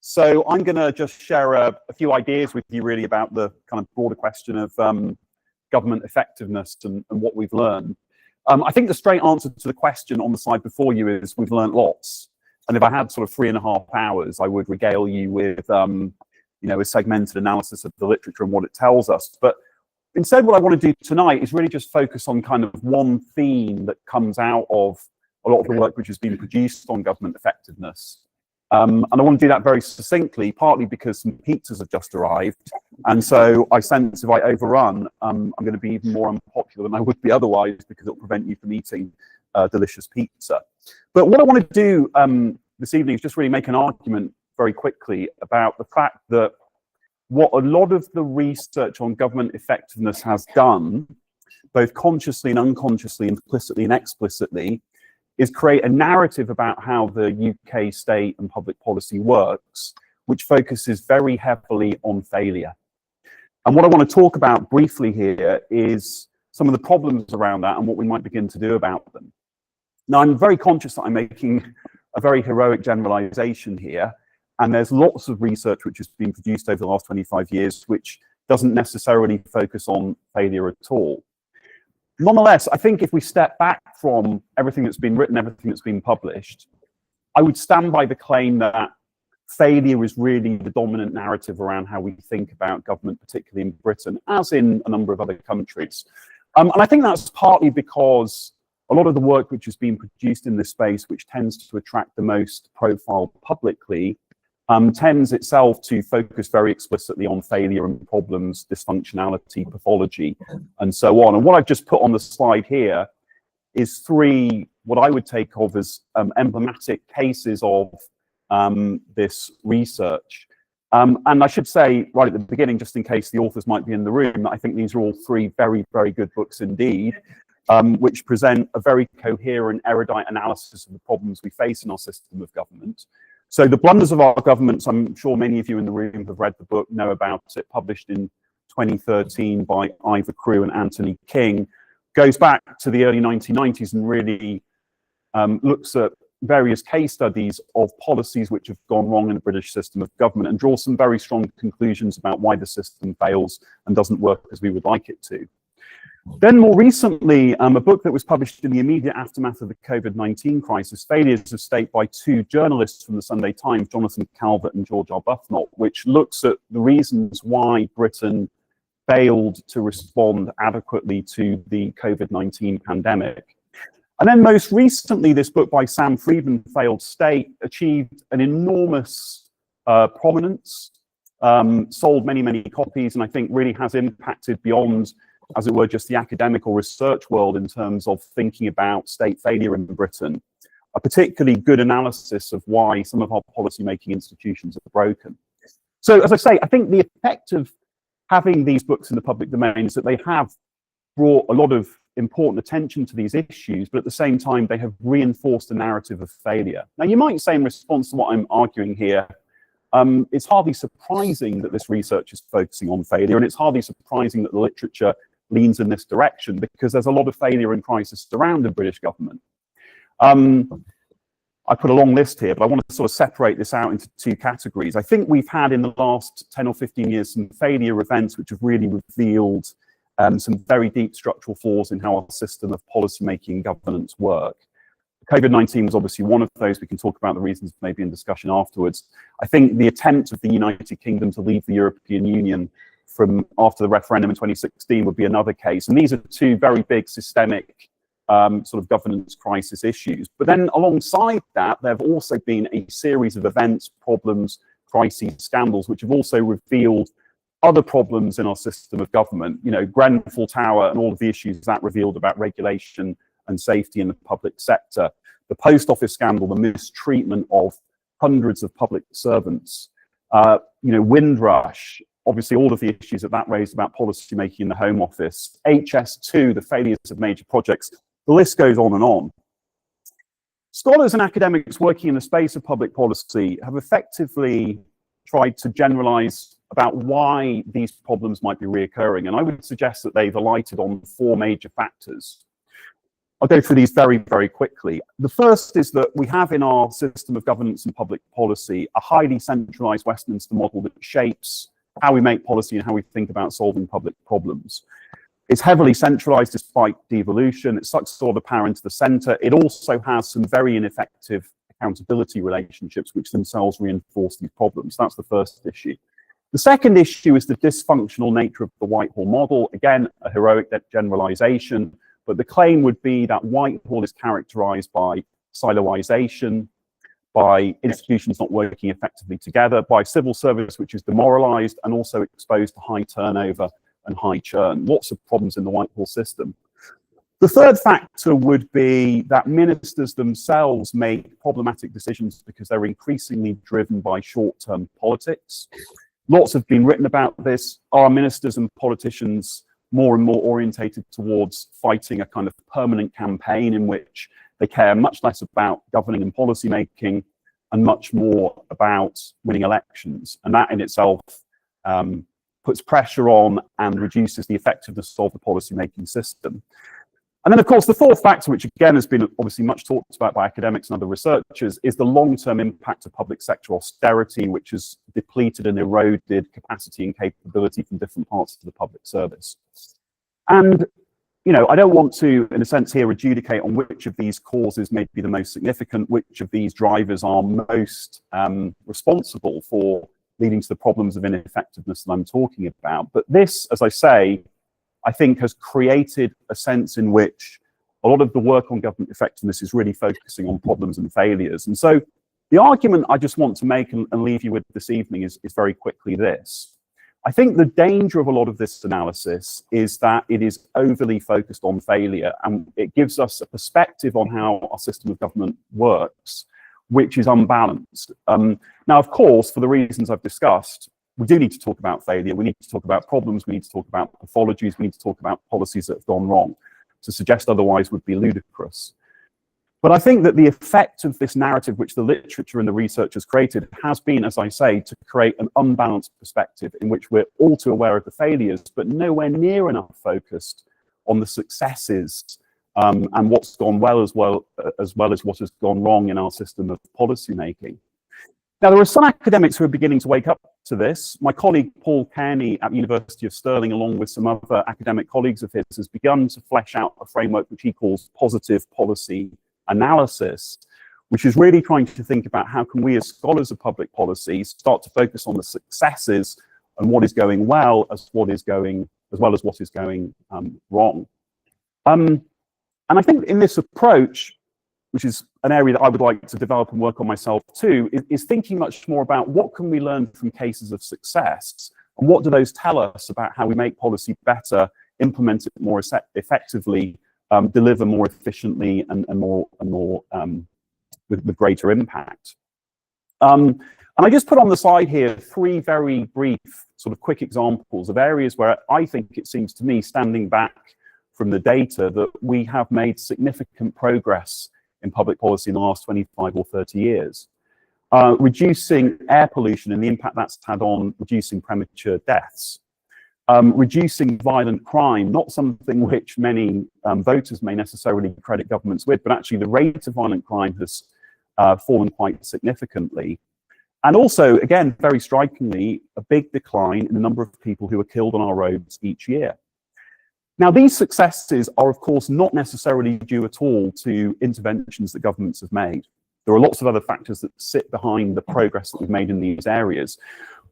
So I'm going to just share a few ideas with you, really, about the kind of broader question of government effectiveness and what we've learned. I think the straight answer to the question on the slide before you is we've learned lots. And if I had sort of 3.5 hours, I would regale you with, you know, a segmented analysis of the literature and what it tells us. But instead, what I want to do tonight is really just focus on kind of one theme that comes out of a lot of the work which has been produced on government effectiveness. And I want to do that very succinctly, partly because some pizzas have just arrived. And so I sense if I overrun, I'm going to be even more unpopular than I would be otherwise, because it'll prevent you from eating delicious pizza. But what I want to do this evening is just really make an argument very quickly about the fact that what a lot of the research on government effectiveness has done, both consciously and unconsciously, implicitly and explicitly, is create a narrative about how the UK state and public policy works, which focuses very heavily on failure. And what I want to talk about briefly here is some of the problems around that and what we might begin to do about them. Now, I'm very conscious that I'm making a very heroic generalization here, and there's lots of research which has been produced over the last 25 years which doesn't necessarily focus on failure at all. Nonetheless, I think if we step back from everything that's been written, everything that's been published, I would stand by the claim that failure is really the dominant narrative around how we think about government, particularly in Britain, as in a number of other countries. And I think that's partly because a lot of the work which has been produced in this space, which tends to attract the most profile publicly, tends itself to focus very explicitly on failure and problems, dysfunctionality, pathology, and so on. And what I've just put on the slide here is 3 what I would take of as emblematic cases of this research. And I should say right at the beginning, just in case the authors might be in the room, that I think these are all 3 very, very good books indeed, which present a very coherent, erudite analysis of the problems we face in our system of government. So The Blunders of Our Governments, I'm sure many of you in the room have read the book, know about it, published in 2013 by Ivor Crewe and Anthony King, goes back to the early 1990s and really looks at various case studies of policies which have gone wrong in the British system of government and draws some very strong conclusions about why the system fails and doesn't work as we would like it to. Then more recently, a book that was published in the immediate aftermath of the COVID-19 crisis, Failures of State, by 2 journalists from the Sunday Times, Jonathan Calvert and George Arbuthnot, which looks at the reasons why Britain failed to respond adequately to the COVID-19 pandemic. And then most recently, this book by Sam Friedman, Failed State, achieved an enormous prominence, sold many, many copies, and I think really has impacted beyond, as it were, just the academic or research world in terms of thinking about state failure in Britain. A particularly good analysis of why some of our policy-making institutions are broken. So, as I say, I think the effect of having these books in the public domain is that they have brought a lot of important attention to these issues, but at the same time, they have reinforced the narrative of failure. Now, you might say in response to what I'm arguing here, it's hardly surprising that this research is focusing on failure, and it's hardly surprising that the literature leans in this direction, because there's a lot of failure and crisis around the British government. I put a long list here, but I want to sort of separate this out into 2 categories. I think we've had in the last 10 or 15 years some failure events which have really revealed some very deep structural flaws in how our system of policy-making governance work. COVID-19 was obviously one of those. We can talk about the reasons maybe in discussion afterwards. I think the attempt of the United Kingdom to leave the European Union from after the referendum in 2016 would be another case. And these are 2 very big systemic sort of governance crisis issues. But then alongside that, there have also been a series of events, problems, crises, scandals, which have also revealed other problems in our system of government, you know, Grenfell Tower and all of the issues that revealed about regulation and safety in the public sector, the post office scandal, the mistreatment of hundreds of public servants, you know, Windrush, obviously all of the issues that raised about policy making in the Home Office, HS2, the failures of major projects, the list goes on and on. Scholars and academics working in the space of public policy have effectively tried to generalize about why these problems might be reoccurring, and I would suggest that they've alighted on 4 major factors. I'll go through these very, very quickly. The first is that we have in our system of governance and public policy a highly centralized Westminster model that shapes how we make policy and how we think about solving public problems. It's heavily centralized despite devolution. It sucks all the power into the center. It also has some very ineffective accountability relationships, which themselves reinforce these problems. That's the first issue. The second issue is the dysfunctional nature of the Whitehall model. Again, a heroic generalization, but the claim would be that Whitehall is characterized by siloization, by institutions not working effectively together, by civil service which is demoralized and also exposed to high turnover and high churn. Lots of problems in the Whitehall system. The third factor would be that ministers themselves make problematic decisions because they're increasingly driven by short-term politics. Lots have been written about this. Are ministers and politicians more and more orientated towards fighting a kind of permanent campaign in which they care much less about governing and policy making and much more about winning elections? And that in itself puts pressure on and reduces the effectiveness of the policy-making system. And then, of course, the fourth factor, which again has been obviously much talked about by academics and other researchers, is the long-term impact of public sector austerity, which has depleted and eroded capacity and capability from different parts of the public service. And, you know, I don't want to, in a sense here, adjudicate on which of these causes may be the most significant, which of these drivers are most responsible for leading to the problems of ineffectiveness that I'm talking about. But this, as I say, I think has created a sense in which a lot of the work on government effectiveness is really focusing on problems and failures. And so the argument I just want to make and leave you with this evening is very quickly this. I think the danger of a lot of this analysis is that it is overly focused on failure, and it gives us a perspective on how our system of government works, which is unbalanced. Now, of course, for the reasons I've discussed, we do need to talk about failure. We need to talk about problems. We need to talk about pathologies. We need to talk about policies that have gone wrong. To suggest otherwise would be ludicrous. But I think that the effect of this narrative, which the literature and the research has created, has been, as I say, to create an unbalanced perspective in which we're all too aware of the failures, but nowhere near enough focused on the successes and what's gone well as well as what has gone wrong in our system of policy making. Now, there are some academics who are beginning to wake up to this. My colleague Paul Kearney at the University of Stirling, along with some other academic colleagues of his, has begun to flesh out a framework which he calls positive policy analysis, which is really trying to think about how can we as scholars of public policy start to focus on the successes and what is going well as well as what is going wrong. And I think in this approach, which is an area that I would like to develop and work on myself too, is thinking much more about what can we learn from cases of success and what do those tell us about how we make policy better, implement it more effectively, deliver more efficiently and more with greater impact. And I just put on the side here 3 very brief sort of quick examples of areas where I think it seems to me, standing back from the data, that we have made significant progress in public policy in the last 25 or 30 years. Reducing air pollution and the impact that's had on reducing premature deaths. Reducing violent crime, not something which many voters may necessarily credit governments with, but actually the rate of violent crime has fallen quite significantly. And also, again, very strikingly, a big decline in the number of people who are killed on our roads each year. Now, these successes are, of course, not necessarily due at all to interventions that governments have made. There are lots of other factors that sit behind the progress that we've made in these areas.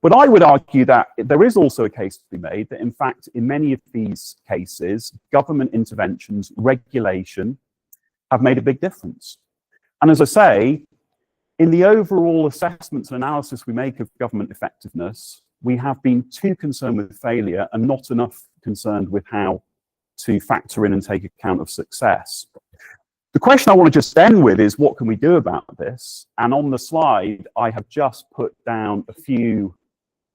But I would argue that there is also a case to be made that, in fact, in many of these cases, government interventions, regulation, have made a big difference. And as I say, in the overall assessments and analysis we make of government effectiveness, we have been too concerned with failure and not enough concerned with how to factor in and take account of success. The question I want to just end with is, what can we do about this? And on the slide, I have just put down a few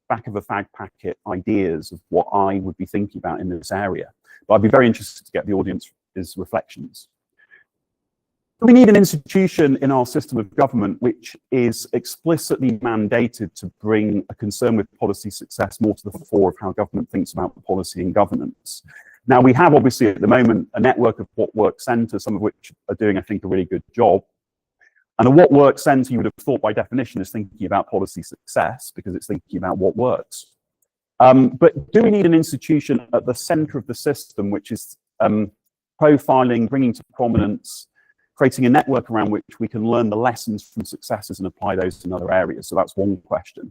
back of a fag packet ideas of what I would be thinking about in this area. But I'd be very interested to get the audience's reflections. We need an institution in our system of government which is explicitly mandated to bring a concern with policy success more to the fore of how government thinks about policy and governance. Now, we have obviously at the moment a network of What Works centres, some of which are doing, I think, a really good job. And a What Works centre, you would have thought by definition, is thinking about policy success because it's thinking about what works. But do we need an institution at the centre of the system which is profiling, bringing to prominence, creating a network around which we can learn the lessons from successes and apply those in other areas? So that's one question.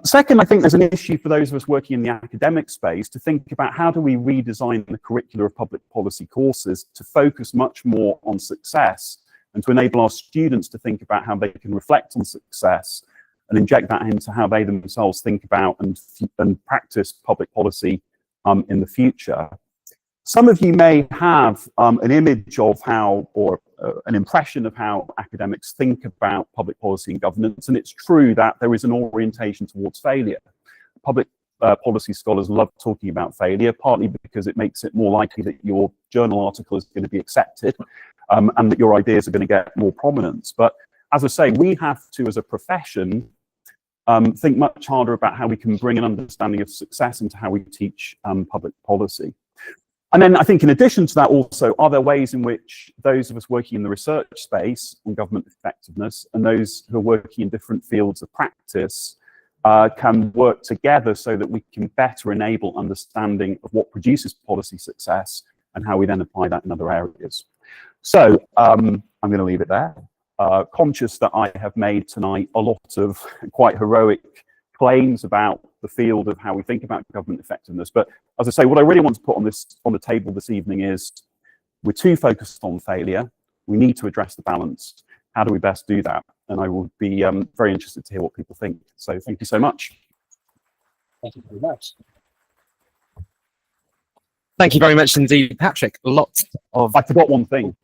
Second, I think there's an issue for those of us working in the academic space to think about how do we redesign the curricula of public policy courses to focus much more on success and to enable our students to think about how they can reflect on success and inject that into how they themselves think about and practice public policy in the future. Some of you may have an image of how, or an impression of how academics think about public policy and governance, and it's true that there is an orientation towards failure. Public policy scholars love talking about failure, partly because it makes it more likely that your journal article is going to be accepted and that your ideas are going to get more prominence. But as I say, we have to, as a profession, think much harder about how we can bring an understanding of success into how we teach public policy. And then I think in addition to that also, are there ways in which those of us working in the research space on government effectiveness and those who are working in different fields of practice can work together so that we can better enable understanding of what produces policy success and how we then apply that in other areas. So I'm going to leave it there. Conscious that I have made tonight a lot of quite heroic claims about the field of how we think about government effectiveness. But as I say, what I really want to put on the table this evening is we're too focused on failure. We need to address the balance. How do we best do that? And I will be very interested to hear what people think. So thank you so much. Thank you very much. Thank you very much indeed, Patrick. Lots of... I forgot one thing.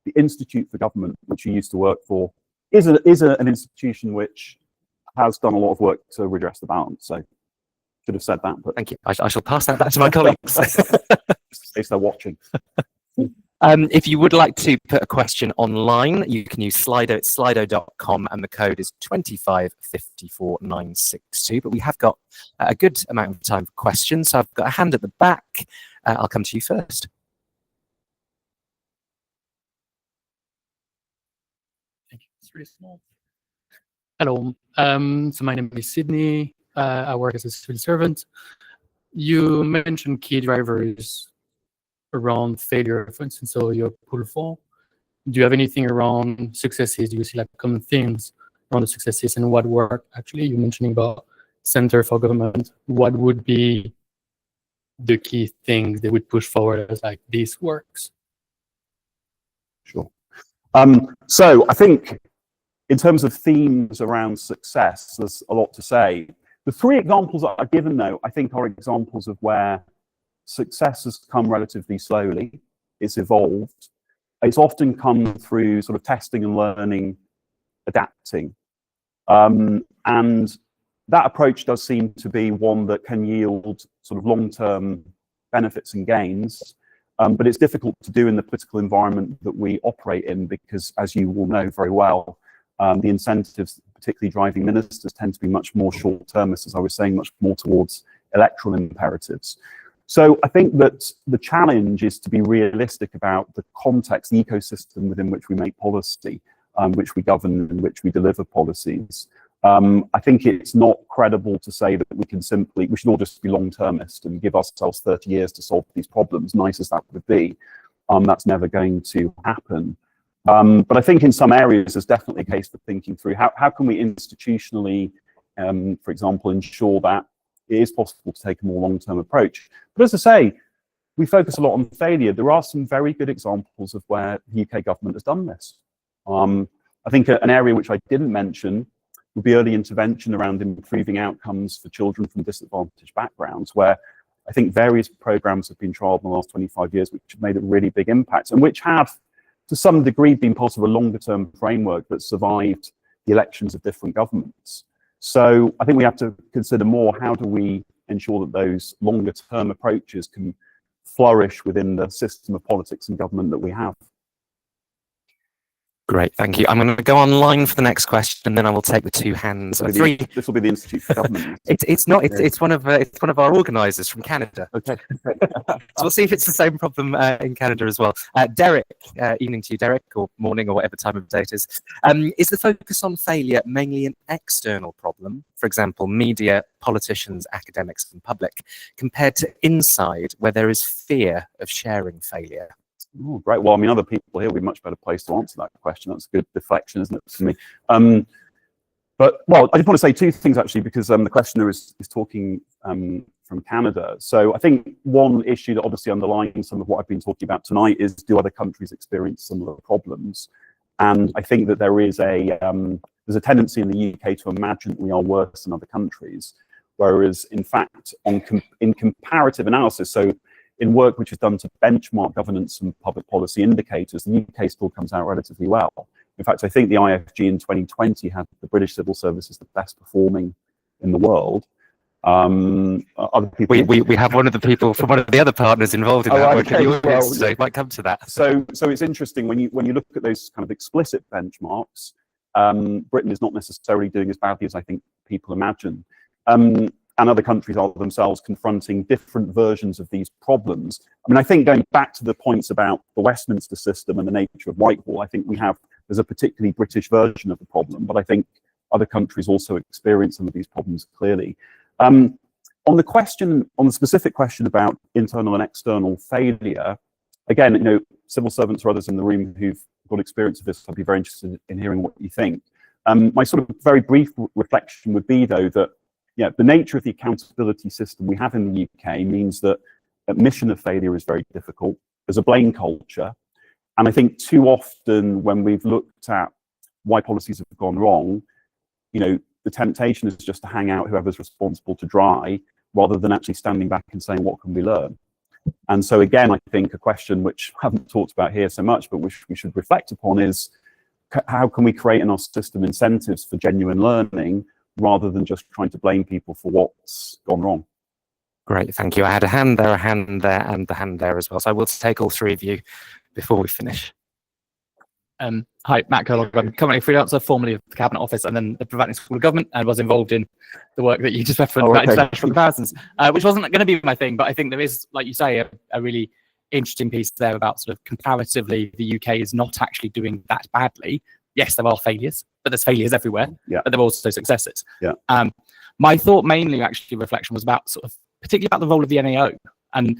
The Institute for Government, which you used to work for, is an institution which has done a lot of work to redress the balance. So should have said that. But Thank you. I shall pass that back to my colleagues. in case they're watching. If you would like to put a question online, you can use Slido. It's slido.com and the code is 2554962. But we have got a good amount of time for questions. So I've got a hand at the back. I'll come to you first. Thank you. It's really small. Hello. So my name is Sydney. I work as a civil servant. You mentioned key drivers around failure, for instance, so your pull for. Do you have anything around successes? Do you see like common themes around the successes and what work? Actually, you're mentioning about Center for Government. What would be the key things they would push forward as like this works? Sure. So I think in terms of themes around success, there's a lot to say. The three examples that I've given, though, I think are examples of where success has come relatively slowly. It's evolved. It's often come through sort of testing and learning, adapting. And that approach does seem to be one that can yield sort of long-term benefits and gains. But it's difficult to do in the political environment that we operate in because, as you all know very well, the incentives, particularly driving ministers, tend to be much more short-termist, as I was saying, much more towards electoral imperatives. So I think that the challenge is to be realistic about the context, the ecosystem within which we make policy, which we govern and which we deliver policies. I think it's not credible to say that we should all just be long-termist and give ourselves 30 years to solve these problems, nice as that would be. That's never going to happen. But I think in some areas, there's definitely a case for thinking through how can we institutionally, for example, ensure that it is possible to take a more long-term approach. But as I say, we focus a lot on failure. There are some very good examples of where the UK government has done this. I think an area which I didn't mention would be early intervention around improving outcomes for children from disadvantaged backgrounds, where I think various programs have been trialled in the last 25 years, which have made a really big impact, and which have, to some degree, been part of a longer-term framework that survived the elections of different governments. So I think we have to consider more, how do we ensure that those longer-term approaches can flourish within the system of politics and government that we have. Great, thank you. I'm going to go online for the next question, and then I will take the two hands. Three. This will be the Institute for Government. It's not. It's one of our organisers from Canada. Okay. So we'll see if it's the same problem in Canada as well. Derek, evening to you, Derek, or morning, or whatever time of day it is. Is the focus on failure mainly an external problem, for example, media, politicians, academics, and public, compared to inside, where there is fear of sharing failure? Oh, great. Well, I mean, other people here will be much better placed to answer that question. That's a good deflection, isn't it, for me? But, well, I just want to say two things, actually, because the questioner is talking from Canada. So I think one issue that obviously underlines some of what I've been talking about tonight is, do other countries experience similar problems? And I think that there's a tendency in the UK to imagine that we are worse than other countries, whereas, in fact, in comparative analysis, so in work which is done to benchmark governance and public policy indicators, the UK still comes out relatively well. In fact, I think the IFG in 2020 had the British civil service as the best performing in the world. Other people, we have one of the people from one of the other partners involved in that work. Okay. So it might come to that. So it's interesting when you look at those kind of explicit benchmarks. Britain is not necessarily doing as badly as I think people imagine. And other countries are themselves confronting different versions of these problems. I mean, I think going back to the points about the Westminster system and the nature of Whitehall, I think there's a particularly British version of the problem, but I think other countries also experience some of these problems clearly. On the specific question about internal and external failure, again, civil servants or others in the room who've got experience of this, I'd be very interested in hearing what you think. My sort of very brief reflection would be, though, that the nature of the accountability system we have in the UK means that admission of failure is very difficult. There's a blame culture. And I think too often when we've looked at why policies have gone wrong, the temptation is just to hang out whoever's responsible to dry, rather than actually standing back and saying, what can we learn? And so again, I think a question which I haven't talked about here so much, but which we should reflect upon is, how can we create in our system incentives for genuine learning, rather than just trying to blame people for what's gone wrong? Great, thank you. I had a hand there, and the hand there as well. So I will take all three of you before we finish. Hi, Matt Curlog. I'm currently a freelancer, formerly of the Cabinet Office and then the Prevailing School of Government, and was involved in the work that you just referenced about international comparisons, which wasn't going to be my thing, but I think there is, like you say, a really interesting piece there about sort of comparatively, the UK is not actually doing that badly. Yes, there are failures, but there's failures everywhere, but there are also successes. My thought mainly, actually, reflection was about particularly about the role of the NAO. And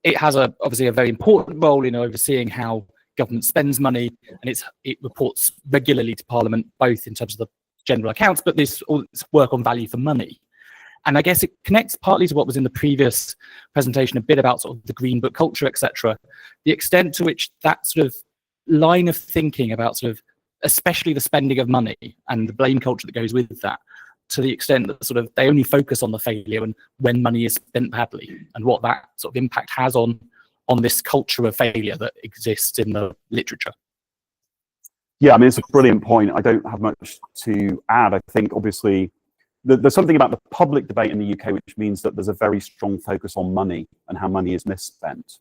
it has obviously a very important role in overseeing how government spends money, and it reports regularly to Parliament, both in terms of the general accounts, but this work on value for money. And I guess it connects partly to what was in the previous presentation, a bit about sort of the green book culture, etc. The extent to which that sort of line of thinking about sort of especially the spending of money and the blame culture that goes with that, to the extent that sort of they only focus on the failure and when money is spent badly, and what that sort of impact has on this culture of failure that exists in the literature. Yeah, I mean, it's a brilliant point. I don't have much to add. I think obviously there's something about the public debate in the UK which means that there's a very strong focus on money and how money is misspent.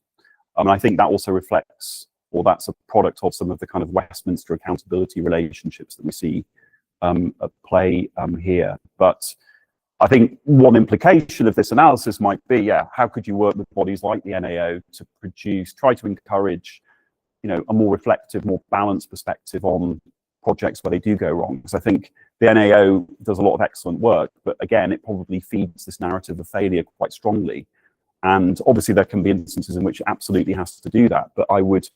And I think that also reflects, or that's a product of some of the kind of Westminster accountability relationships that we see at play here. But I think one implication of this analysis might be, how could you work with bodies like the NAO to try to encourage, a more reflective, more balanced perspective on projects where they do go wrong? Because I think the NAO does a lot of excellent work, but again, it probably feeds this narrative of failure quite strongly. And obviously there can be instances in which it absolutely has to do that. But I would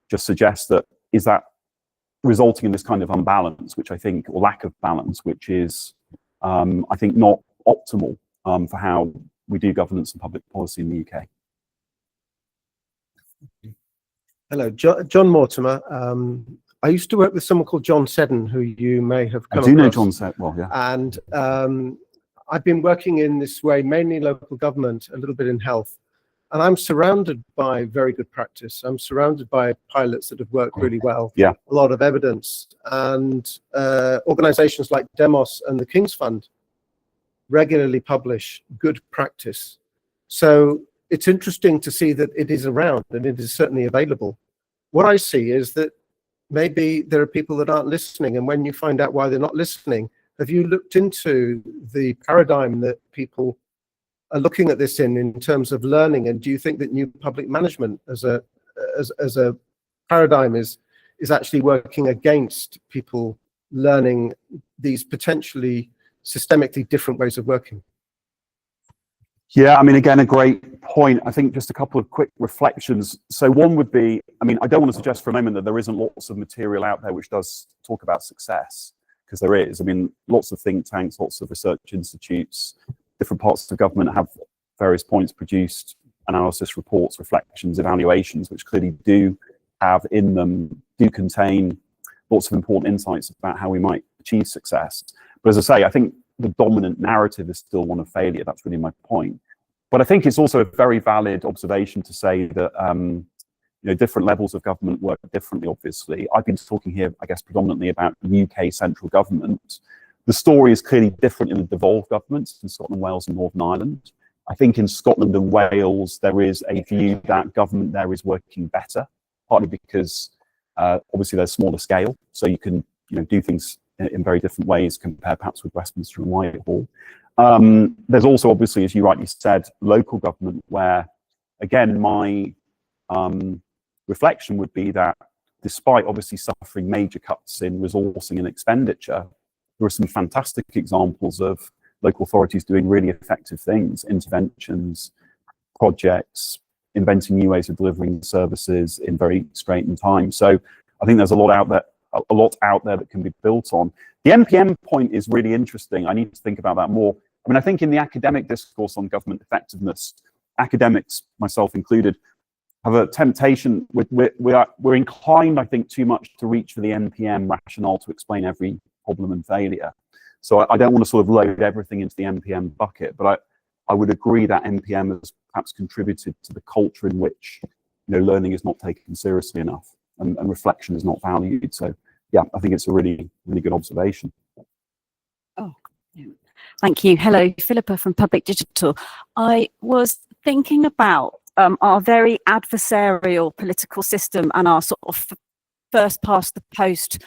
just suggest that, is that resulting in this kind of unbalance, which I think, or lack of balance, which is, I think, not optimal for how we do governance and public policy in the UK. Hello, John Mortimer. I used to work with someone called John Seddon, who you may have come I do know across. John said, well, yeah. And I've been working in this way, mainly local government, a little bit in health. And I'm surrounded by very good practice. I'm surrounded by pilots that have worked really well. Yeah. A lot of evidence. And organizations like Demos and the King's Fund regularly publish good practice. So it's interesting to see that it is around and it is certainly available. What I see is that maybe there are people that aren't listening, and when you find out why they're not listening, have you looked into the paradigm that people are looking at this in terms of learning? And do you think that new public management as a paradigm is actually working against people learning these potentially systemically different ways of working? Yeah, I mean, again, a great point. I think just a couple of quick reflections. So one would be, I mean, I don't want to suggest for a moment that there isn't lots of material out there which does talk about success, because there is. I mean, lots of think tanks, lots of research institutes, different parts of government have various points produced analysis reports, reflections, evaluations, which clearly do have in them, do contain lots of important insights about how we might achieve success. But as I say, I think the dominant narrative is still one of failure. That's really my point. But I think it's also a very valid observation to say that you know, different levels of government work differently, obviously. I've been talking here, I guess, predominantly about UK central government. The story is clearly different in the devolved governments in Scotland, Wales and Northern Ireland. I think in Scotland and Wales, there is a view that government there is working better, partly because obviously there's smaller scale, so you can do things in very different ways compared perhaps with Westminster and Whitehall. There's also obviously, as you rightly said, local government where, again, my reflection would be that despite obviously suffering major cuts in resourcing and expenditure, there are some fantastic examples of local authorities doing really effective things, interventions, projects, inventing new ways of delivering services in very straitened time. So I think there's a lot out there that can be built on. The NPM point is really interesting. I need to think about that more. I mean, I think in the academic discourse on government effectiveness, academics, myself included, have a temptation. We're inclined, I think, too much to reach for the NPM rationale to explain every problem and failure. So I don't want to sort of load everything into the NPM bucket, but I would agree that NPM has perhaps contributed to the culture in which learning is not taken seriously enough and reflection is not valued. So yeah, I think it's a really, really good observation. Oh, yeah. Thank you. Hello, Philippa from Public Digital. I was thinking about our very adversarial political system and our sort of first past the post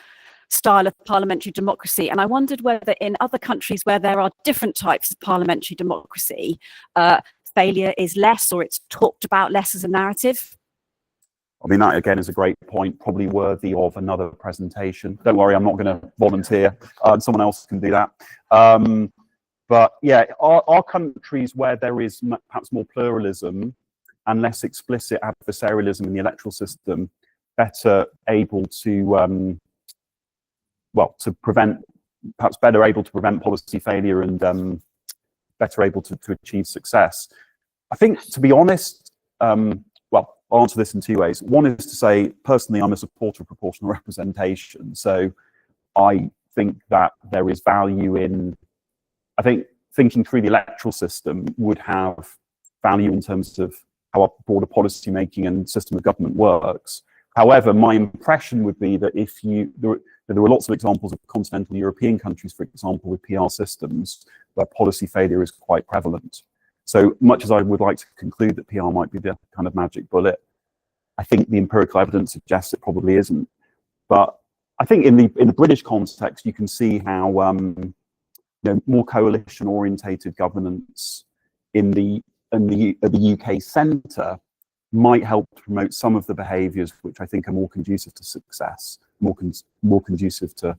style of parliamentary democracy. And I wondered whether in other countries where there are different types of parliamentary democracy, failure is less, or it's talked about less as a narrative. I mean, that again is a great point, probably worthy of another presentation. Don't worry, I'm not going to volunteer. Someone else can do that. But yeah, are countries where there is perhaps more pluralism and less explicit adversarialism in the electoral system better able to, perhaps better able to prevent policy failure and better able to achieve success? I think, to be honest, I'll answer this in two ways. One is to say, personally, I'm a supporter of proportional representation. So I think that there is value in, I think thinking through the electoral system would have value in terms of how our broader policy making and system of government works. However, my impression would be that there are lots of examples of continental European countries, for example, with PR systems where policy failure is quite prevalent. So much as I would like to conclude that PR might be the kind of magic bullet, I think the empirical evidence suggests it probably isn't. But I think in the British context, you can see how more coalition-orientated governance at the UK centre might help to promote some of the behaviours which I think are more conducive to success, more conducive to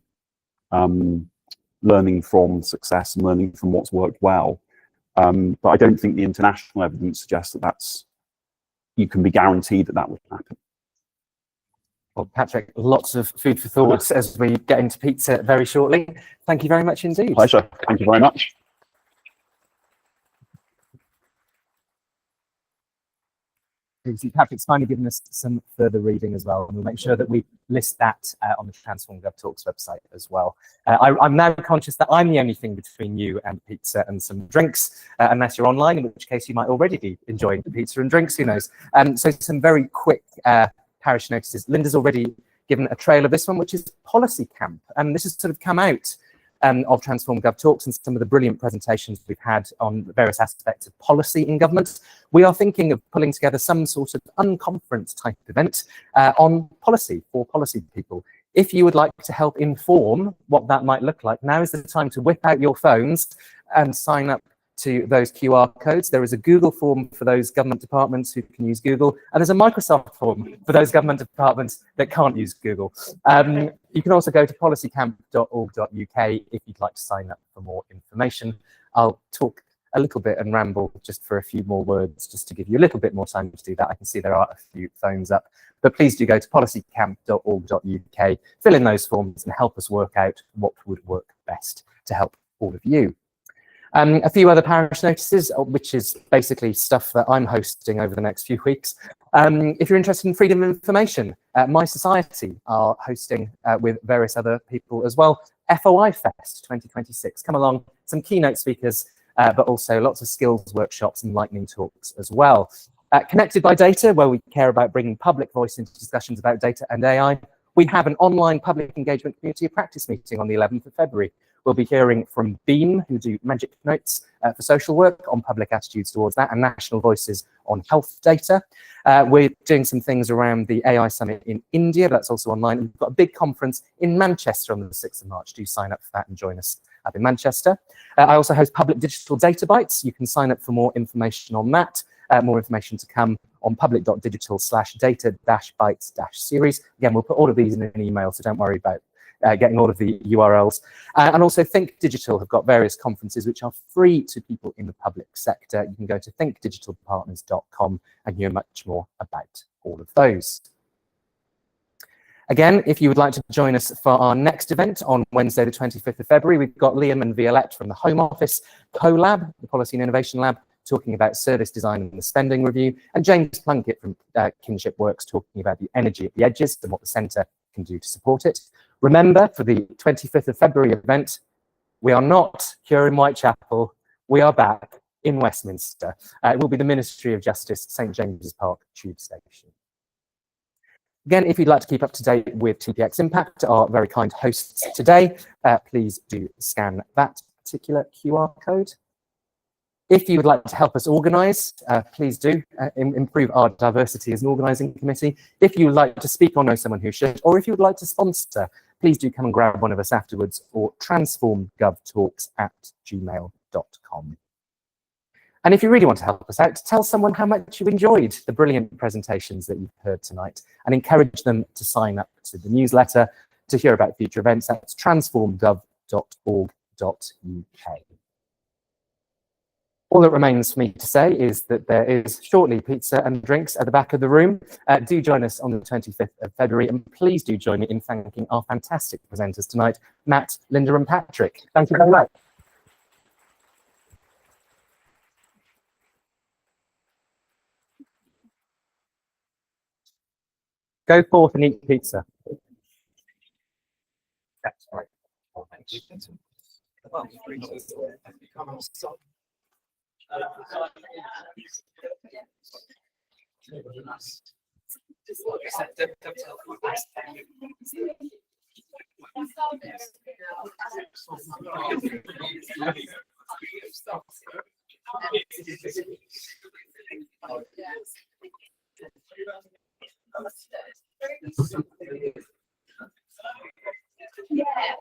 learning from success and learning from what's worked well. But I don't think the international evidence suggests that you can be guaranteed that would happen. Well, Patrick, lots of food for thought as we get into pizza very shortly. Thank you very much indeed. Pleasure. Thank you very much. Patrick's kindly given us some further reading as well, and we'll make sure that we list that on the TransformGov Talks website as well. I'm now conscious that I'm the only thing between you and pizza and some drinks, unless you're online, in which case you might already be enjoying the pizza and drinks, who knows. So some very quick parish notices. Linda's already given a trail of this one, which is Policy Camp, and this has sort of come out of TransformGov Talks and some of the brilliant presentations we've had on various aspects of policy in government. We are thinking of pulling together some sort of unconference type event on policy for policy people. If you would like to help inform what that might look like, now is the time to whip out your phones and sign up to those QR codes. There is a Google form for those government departments who can use Google, and there's a Microsoft form for those government departments that can't use Google. You can also go to policycamp.org.uk if you'd like to sign up for more information. I'll talk a little bit and ramble just for a few more words, just to give you a little bit more time to do that. I can see there are a few phones up, but please do go to policycamp.org.uk, fill in those forms and help us work out what would work best to help all of you. A few other parish notices, which is basically stuff that I'm hosting over the next few weeks. If you're interested in freedom of information, My Society are hosting with various other people as well, FOI Fest 2026. Come along, some keynote speakers, but also lots of skills workshops and lightning talks as well. Connected by Data, where we care about bringing public voice into discussions about data and AI. We have an online public engagement community of practice meeting on the 11th of February. We'll be hearing from Beam, who do magic notes for social work on public attitudes towards that, and National Voices on health data. We're doing some things around the AI Summit in India, but that's also online. We've got a big conference in Manchester on the 6th of March. Do sign up for that and join us up in Manchester. I also host public digital data bites. You can sign up for more information on that. More information to come on public.digital/data-bites-series. Again, we'll put all of these in an email, so don't worry about getting all of the URLs. And also Think Digital have got various conferences which are free to people in the public sector. You can go to thinkdigitalpartners.com and hear much more about all of those. Again, if you would like to join us for our next event on Wednesday, the 25th of February, we've got Liam and Violette from the Home Office CoLab, the Policy and Innovation Lab, talking about service design and the spending review, and James Plunkett from Kinship Works talking about the energy at the edges and what the centre can do to support it. Remember, for the 25th of February event, we are not here in Whitechapel, we are back in Westminster. It will be the Ministry of Justice, St James's Park Tube Station. Again, if you'd like to keep up to date with TPX Impact, our very kind hosts today, please do scan that particular QR code. If you would like to help us organise, please do improve our diversity as an organising committee. If you would like to speak or know someone who should, or if you would like to sponsor, please do come and grab one of us afterwards, or transformgovtalks@gmail.com. And if you really want to help us out, tell someone how much you've enjoyed the brilliant presentations that you've heard tonight, and encourage them to sign up to the newsletter to hear about future events. That's transformgov.org.uk. All that remains for me to say is that there is shortly pizza and drinks at the back of the room. Do join us on the 25th of February, and please do join me in thanking our fantastic presenters tonight, Matt, Linda and Patrick. Thank you very much. Go forth and eat pizza. That's right. Oh, thank you. Yeah.